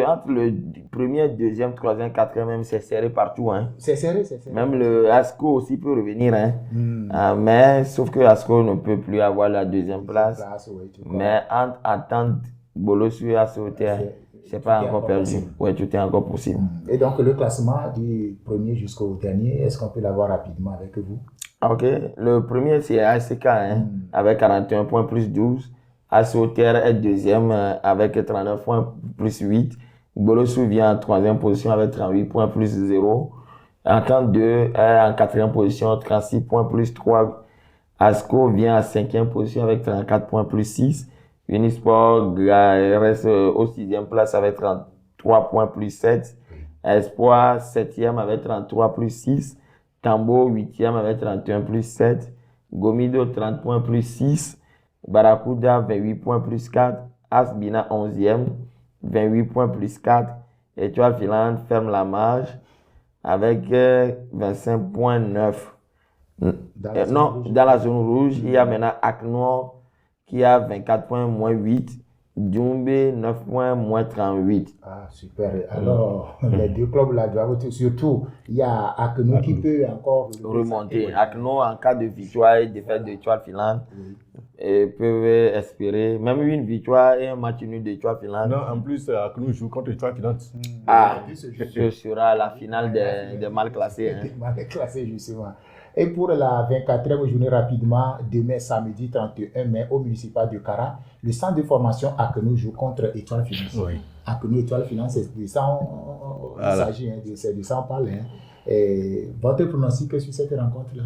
Entre le premier, deuxième, troisième, quatrième, même c'est serré partout. Hein.
C'est serré.
Même le ASCO aussi peut revenir. Hein. Mais sauf que ASCO ne peut plus avoir la deuxième place. Mais entre attendre Gbolosu et ASOTER, c'est pas encore perdu. Oui, tout est encore possible.
Et donc, le classement du premier jusqu'au dernier, est-ce qu'on peut l'avoir rapidement avec vous?
Ok. Le premier, c'est ASK, avec 41 points plus 12. ASOTER est deuxième avec 39 points plus 8. Gbolosu vient en troisième position avec 38 points plus 0. En 32 est en quatrième position, 36 points plus 3. ASCO vient en cinquième position avec 34 points plus 6. Unisport reste au sixième place avec 33 points plus 7. Espoir, septième avec 33 plus 6. Tambo, huitième avec 31 plus 7. Gomido, 30 points plus 6. Barracuda, 28 points plus 4. Asbina, 11e, 28 points plus 4. Étoile Filante ferme la marge avec 25,9. Dans la zone rouge, il y a maintenant Acnor qui a 24 points moins 8, Djumbe 9 points moins 38.
Ah, super. Alors, les deux clubs là doivent surtout, il y a Acno qui peut encore
remonter. Acno, en cas de victoire et défaite de l'Étoile Filante, peuvent espérer même une victoire et un match nul de l'Étoile Filante.
Non, en plus, Acno joue contre l'Étoile Filante.
Ce sera la finale des mal classés.
Des mal classés, justement. Et pour la 24e journée rapidement, demain samedi 31 mai au municipal de Kara, le centre de formation Acno joue contre Étoile Finance.
Oui.
Acno Étoile Finance, c'est de ça il s'agit, c'est de ça on parle. Et votre pronostic sur cette rencontre-là?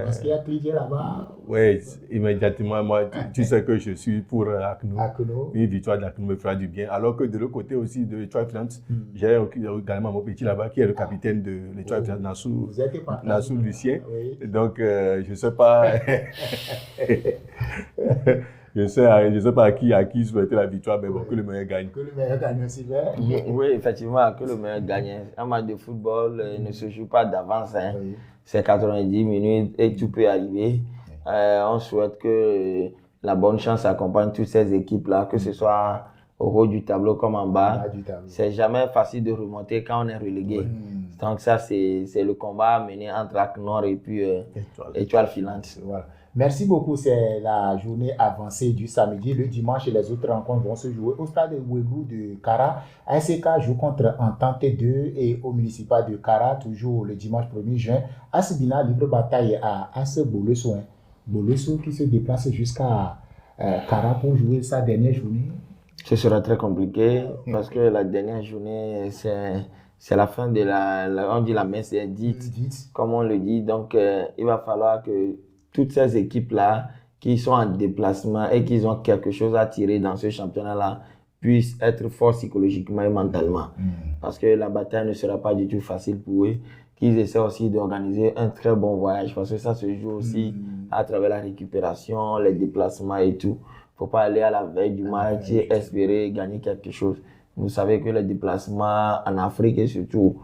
Parce qu'il y a Clidier là-bas.
Oui, immédiatement, moi, tu sais que je suis pour Acno. Une victoire d'Acno me fera du bien. Alors que de l'autre côté aussi de l'Étoile Finance, j'ai également mon petit là-bas qui est le capitaine de l'Étoile Finance, Nassou Lucien. Oui. Donc, je ne sais pas. Je ne sais pas à qui souhaiter la victoire, mais bon, que le meilleur gagne.
Que le meilleur gagne aussi, bien.
Oui, effectivement, que le meilleur gagne. Un match de football ne se joue pas d'avance. Hein. Oui. C'est 90 minutes et tout peut arriver. On souhaite que la bonne chance accompagne toutes ces équipes-là, que ce soit au haut du tableau comme en bas. C'est jamais facile de remonter quand on est relégué. Donc ça, c'est le combat à mener entre Acnor et puis Étoile Filante.
Voilà. Merci beaucoup. C'est la journée avancée du samedi. Le dimanche, les autres rencontres vont se jouer au stade Ouéglou de Kara. ASK joue contre Entente 2 et au municipal de Kara, toujours le dimanche 1er juin. Asbina livre bataille à As Bolosu. Bolosu qui se déplace jusqu'à Kara pour jouer sa dernière journée.
Ce sera très compliqué parce que la dernière journée, c'est la fin de on dit la messe est dite, comme on le dit. Donc, il va falloir que toutes ces équipes-là qui sont en déplacement et qui ont quelque chose à tirer dans ce championnat-là puissent être forts psychologiquement et mentalement. Parce que la bataille ne sera pas du tout facile pour eux. Qu'ils essaient aussi d'organiser un très bon voyage parce que ça se joue aussi à travers la récupération, les déplacements et tout. Faut pas aller à la veille du match et espérer gagner quelque chose. Vous savez que les déplacements en Afrique et surtout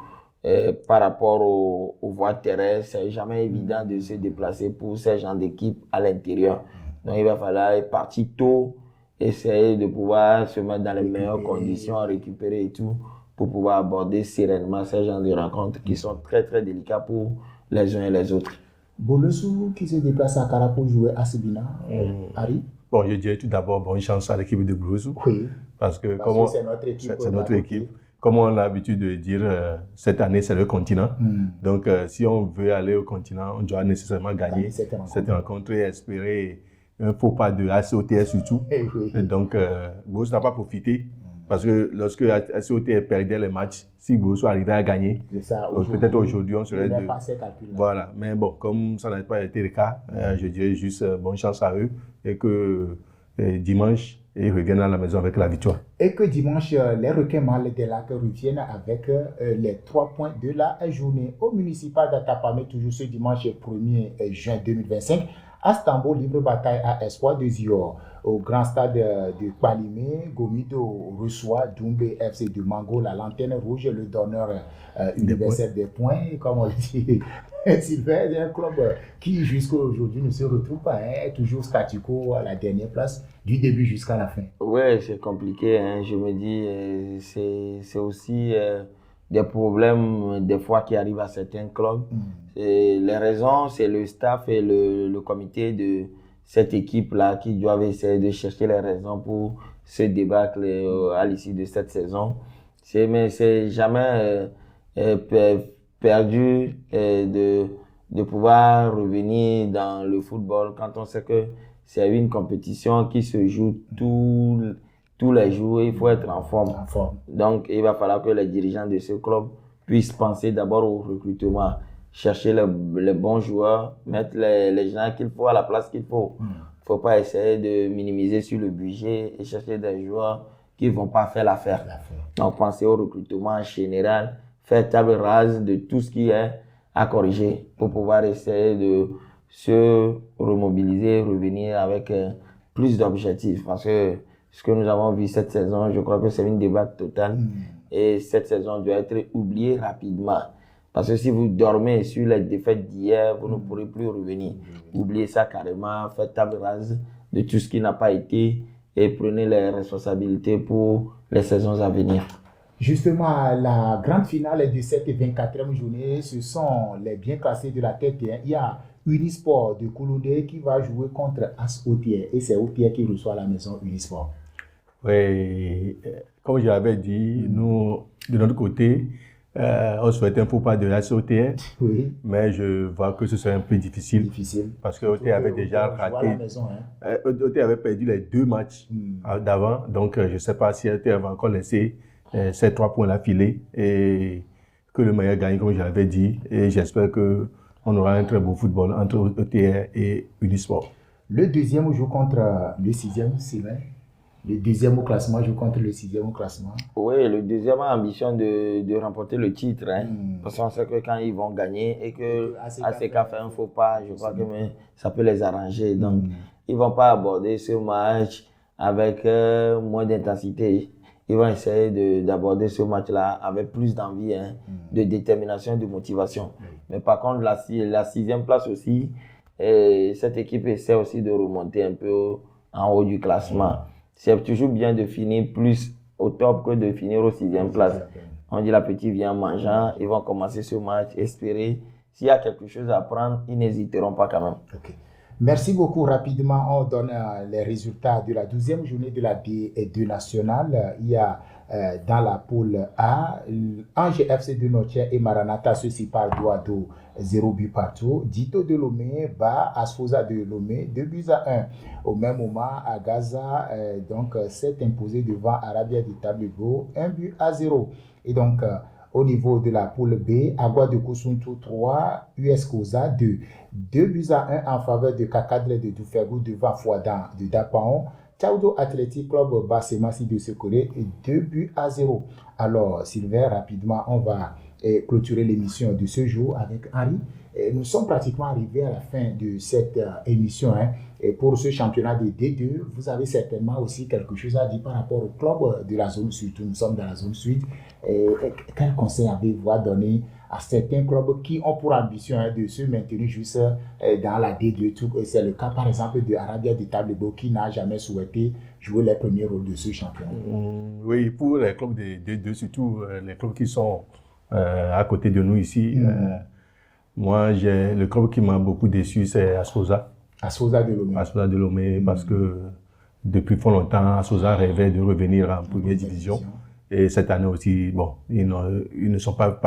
par rapport aux voies terrestres, c'est jamais évident de se déplacer pour ces gens d'équipe à l'intérieur. Donc il va falloir partir tôt, essayer de pouvoir se mettre dans les meilleures conditions, récupérer et tout, pour pouvoir aborder sereinement ces genres de rencontres qui sont très très délicats pour les uns et les autres.
Bolosu qui se déplace à Kara pour jouer à Sibina, Harry?
Bon, je dirais tout d'abord bonne chance à l'équipe de Bolosu.
Oui.
Parce que
c'est notre équipe.
C'est notre équipe. Comme on a l'habitude de dire, cette année, c'est le continent. Donc, si on veut aller au continent, on doit nécessairement gagner cette rencontre et espérer un faux pas de ASOTR surtout. Et donc, Bolosu n'a pas profité. Parce que lorsque ASOTR perdait les matchs, si Bolosu arrivait à gagner, peut-être aujourd'hui, on serait deux. Voilà. Mais bon, comme ça n'a pas été le cas, je dirais juste bonne chance à eux et que dimanche, ils reviennent à la maison avec la victoire.
Et que dimanche, les requins mâles des lacs reviennent avec les 3 points de la journée. Au municipal d'Atapamé, toujours ce dimanche 1er juin 2025, À Stamboul, livre bataille à Espoir de Zior. Au grand stade de Palimé, Gomido reçoit Doumbé FC de Mango, la lanterne rouge, le donneur universel des points, comme on le dit. Sylvain, c'est un club qui jusqu'à aujourd'hui ne se retrouve pas, hein, toujours statu quo à la dernière place, du début jusqu'à la fin.
Ouais, c'est compliqué, hein. Je me dis, c'est aussi des problèmes des fois qui arrivent à certains clubs. Et les raisons, c'est le staff et le comité de cette équipe-là qui doivent essayer de chercher les raisons pour ce débâcle à l'issue de cette saison. Mais c'est jamais perdu de pouvoir revenir dans le football quand on sait que c'est une compétition qui se joue tous les jours. Il faut être en forme. Donc, il va falloir que les dirigeants de ce club puissent penser d'abord au recrutement, chercher les bons joueurs, mettre les gens qu'il faut à la place qu'il faut. Il ne faut pas essayer de minimiser sur le budget et chercher des joueurs qui ne vont pas faire l'affaire. Donc, pensez au recrutement en général, faire table rase de tout ce qui est à corriger pour pouvoir essayer de se remobiliser, revenir avec plus d'objectifs. Parce que ce que nous avons vu cette saison, je crois que c'est une débâcle totale. Et cette saison doit être oubliée rapidement. Parce que si vous dormez sur les défaites d'hier, vous ne pourrez plus revenir. Oubliez ça carrément, faites table rase de tout ce qui n'a pas été et prenez les responsabilités pour les saisons à venir.
Justement, la grande finale de cette 24e journée, ce sont les bien classés de la tête. Il y a Unisport de Kouloundé qui va jouer contre As Otier. Et c'est Otier qui reçoit la maison Unisport.
Oui, comme je l'avais dit, nous, de notre côté, on souhaitait un faux pas de As Otier. Oui. Mais je vois que ce serait un peu difficile. Parce que Otier avait déjà raté. Otier avait perdu les 2 matchs d'avant. Donc, je ne sais pas si Otier va encore laisser ces 3 points-là filer et que le meilleur gagne, comme je l'avais dit. Et j'espère qu'on aura un très beau football entre OTR et Unisport.
Le deuxième joue contre le 6e, Sylvain. Le deuxième au classement joue contre le 6e au classement.
Oui, le deuxième a ambition de remporter le titre. Parce qu'on sait que quand ils vont gagner et que ACK fait un faux pas, je crois que ça peut les arranger. Donc, ils ne vont pas aborder ce match avec moins d'intensité. Ils vont essayer d'aborder ce match-là avec plus d'envie, de détermination, de motivation. Mais par contre, la 6e place aussi, cette équipe essaie aussi de remonter un peu en haut du classement. C'est toujours bien de finir plus au top que de finir aux 6e place. On dit la petite vient en mangeant, ils vont commencer ce match, espérer. S'il y a quelque chose à prendre, ils n'hésiteront pas quand même.
Okay. Merci beaucoup. Rapidement, on donne les résultats de la 12e journée de la D2 nationale. Il y a dans la poule A, Angers FC de Notière et Maranatha se séparent dos à dos, 0 but partout. Dito de Lomé bat Asfosa de Lomé, 2-1. Au même moment, Agaza s'est imposé devant Arabia de Tabligo, 1-0. Et donc, au niveau de la poule B, Agua de Kosuntu 3, US Koza 2. 2-1 en faveur de Kakadle de Doufegou devant Fouadan de Dapaon. Tchaudo Athletic Club bat Semassi de Sekolé et 2-0. Alors, Sylvain, rapidement, on va clôturer l'émission de ce jour avec Henri. Nous sommes pratiquement arrivés à la fin de cette émission. Et pour ce championnat de D2, vous avez certainement aussi quelque chose à dire par rapport au club de la zone sud. Nous sommes dans la zone sud. Quel conseil avez-vous à donner à certains clubs qui ont pour ambition de se maintenir juste dans la D2? C'est le cas par exemple de Arabia de Tabligo qui n'a jamais souhaité jouer les premiers rôles de ce championnat.
Oui, pour les clubs de D2, surtout les clubs qui sont à côté de nous ici, moi, le club qui m'a beaucoup déçu, c'est Asfosa.
Asfosa de Lomé.
Asfosa de Lomé, parce que depuis fort longtemps, Asfosa rêvait de revenir en première division. Et cette année aussi, bon, ils ne sont pas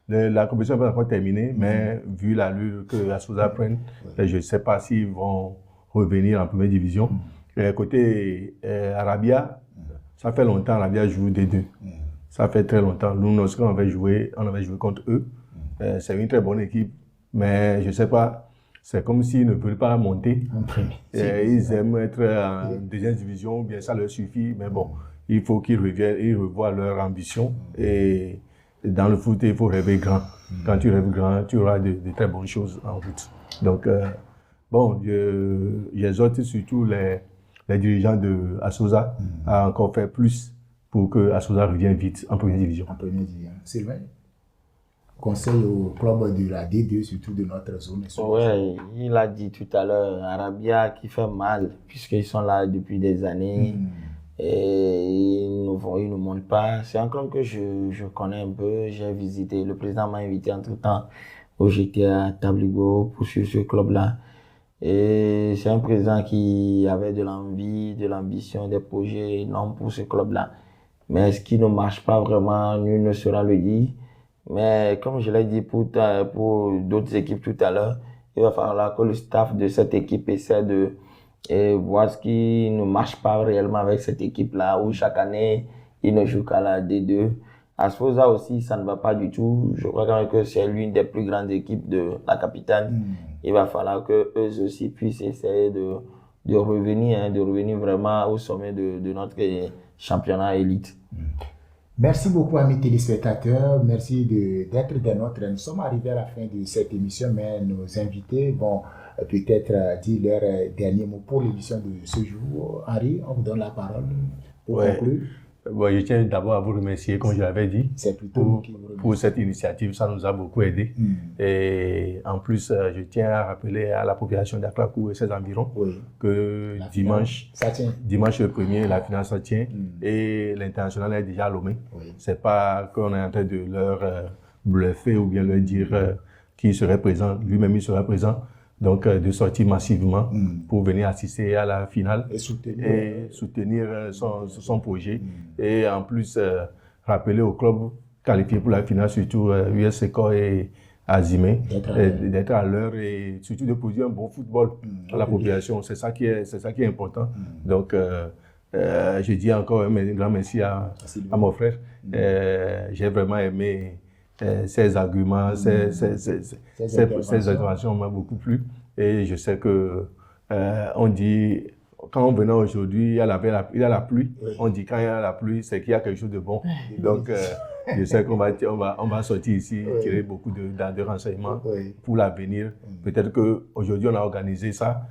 la compétition n'est pas encore terminée, mais vu l'allure que Asfosa prenne, je ne sais pas s'ils vont revenir en première division. Et côté Arabia, ça fait longtemps Arabia joue des deux. Ça fait très longtemps. Nous, lorsqu'on avait joué contre eux. C'est une très bonne équipe, mais je ne sais pas, c'est comme s'ils ne veulent pas monter. Ils aiment être en deuxième division, bien ça leur suffit, mais bon, il faut qu'ils reviennent, ils revoient leur ambition. Et dans le foot, il faut rêver grand. Quand tu rêves grand, tu auras de très bonnes choses en route. Donc, bon, j'exhorte surtout les dirigeants de Asosa à encore faire plus pour que Asosa revienne vite en première division.
En première division. Sylvain, conseil au club de la D2, surtout de notre zone.
Oui, il a dit tout à l'heure, Arabia qui fait mal, puisqu'ils sont là depuis des années. Et ils ne montent pas. C'est un club que je connais un peu. J'ai visité. Le président m'a invité entre-temps au GTA Tabligo pour suivre ce club-là. Et c'est un président qui avait de l'envie, de l'ambition, des projets énormes pour ce club-là. Mais ce qui ne marche pas vraiment, nul ne saura le dire. Mais comme je l'ai dit pour d'autres équipes tout à l'heure, il va falloir que le staff de cette équipe essaie de voir ce qui ne marche pas réellement avec cette équipe-là, où chaque année, ils ne jouent qu'à la D2. À Sfosa aussi, ça ne va pas du tout. Je crois quand même que c'est l'une des plus grandes équipes de la capitale. Il va falloir qu'eux aussi puissent essayer de revenir vraiment au sommet de notre championnat élite.
Merci beaucoup, amis téléspectateurs. Merci d'être des nôtres. Nous sommes arrivés à la fin de cette émission, mais nos invités vont peut-être dire leur dernier mot pour l'émission de ce jour. Henri, on vous donne la parole pour conclure.
Bon, je tiens d'abord à vous remercier, comme je l'avais dit, pour cette initiative. Ça nous a beaucoup aidé. Et en plus, je tiens à rappeler à la population d'Aklakou et ses environs que dimanche le 1er, la finale se tient et l'international est déjà à Lomé. C'est pas qu'on est en train de leur bluffer ou bien leur dire qu'il serait présent. Lui-même, il sera présent. Donc, de sortir massivement pour venir assister à la finale et soutenir son projet. Et en plus, rappeler au club qualifié pour la finale, surtout USC Corps et Azimé, d'être à l'heure et surtout de produire un bon football à la population. C'est ça qui est important. Donc, je dis encore un grand merci à mon frère. J'ai vraiment aimé ses arguments, ses interventions m'ont beaucoup plu. Et je sais que on dit, quand on venait aujourd'hui, il y a la pluie. On dit quand il y a la pluie, c'est qu'il y a quelque chose de bon. Donc, je sais qu'on va sortir ici, tirer beaucoup de renseignements pour l'avenir. Peut-être qu'aujourd'hui, on a organisé ça.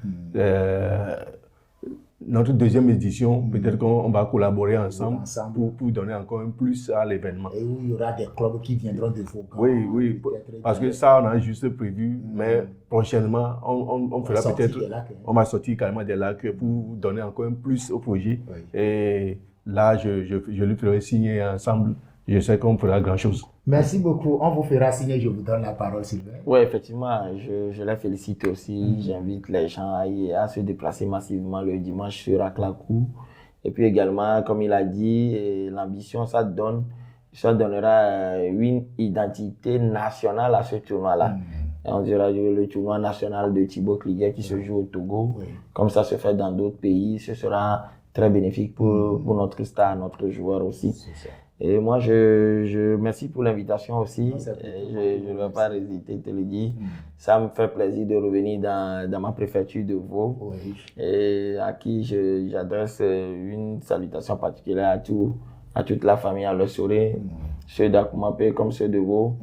Notre deuxième édition, peut-être qu'on va collaborer ensemble pour donner encore un plus à l'événement.
Et où il y aura des clubs qui viendront de Foucault.
Oui, parce que ça, on a juste prévu, mais prochainement, on fera peut-être, on va sortir carrément des lacs pour donner encore un plus au projet. Et là, je lui ferai signer ensemble. Je sais qu'on fera grand-chose.
Merci beaucoup. On vous fera signer. Je vous donne la parole, Sylvain.
Oui, effectivement, je les félicite aussi. J'invite les gens à se déplacer massivement le dimanche sur Aklakou. Et puis également, comme il a dit, l'ambition, ça donnera une identité nationale à ce tournoi-là. On dira le tournoi national de Thibaut Kliguet qui se joue au Togo. Comme ça se fait dans d'autres pays. Ce sera très bénéfique pour notre star, notre joueur aussi. Et moi, je merci pour l'invitation aussi. Je ne vais pas hésiter de te le dire. Ça me fait plaisir de revenir dans ma préfecture de Vaud. Et à qui j'adresse une salutation particulière à toute la famille à Lossoré, ceux d'Akoumapé comme ceux de Vaud.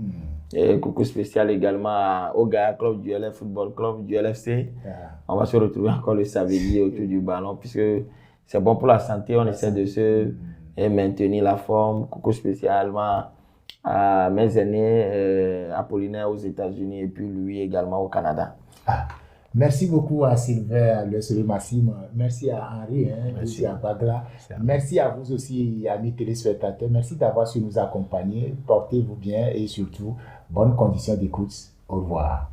Et coucou spécial également au gars club du LF Football Club, du LFC. On va se retrouver encore le samedi autour du ballon puisque c'est bon pour la santé. On essaie de se maintenir la forme. Coucou spécialement à mes aînés, Apollinaire aux États-Unis et puis lui également au Canada.
Merci beaucoup à Sylvain Lossoré-Massime. Merci à Henri, merci à Bagla. Merci à vous aussi, amis téléspectateurs. Merci d'avoir su nous accompagner. Portez-vous bien et surtout, bonnes conditions d'écoute. Au revoir.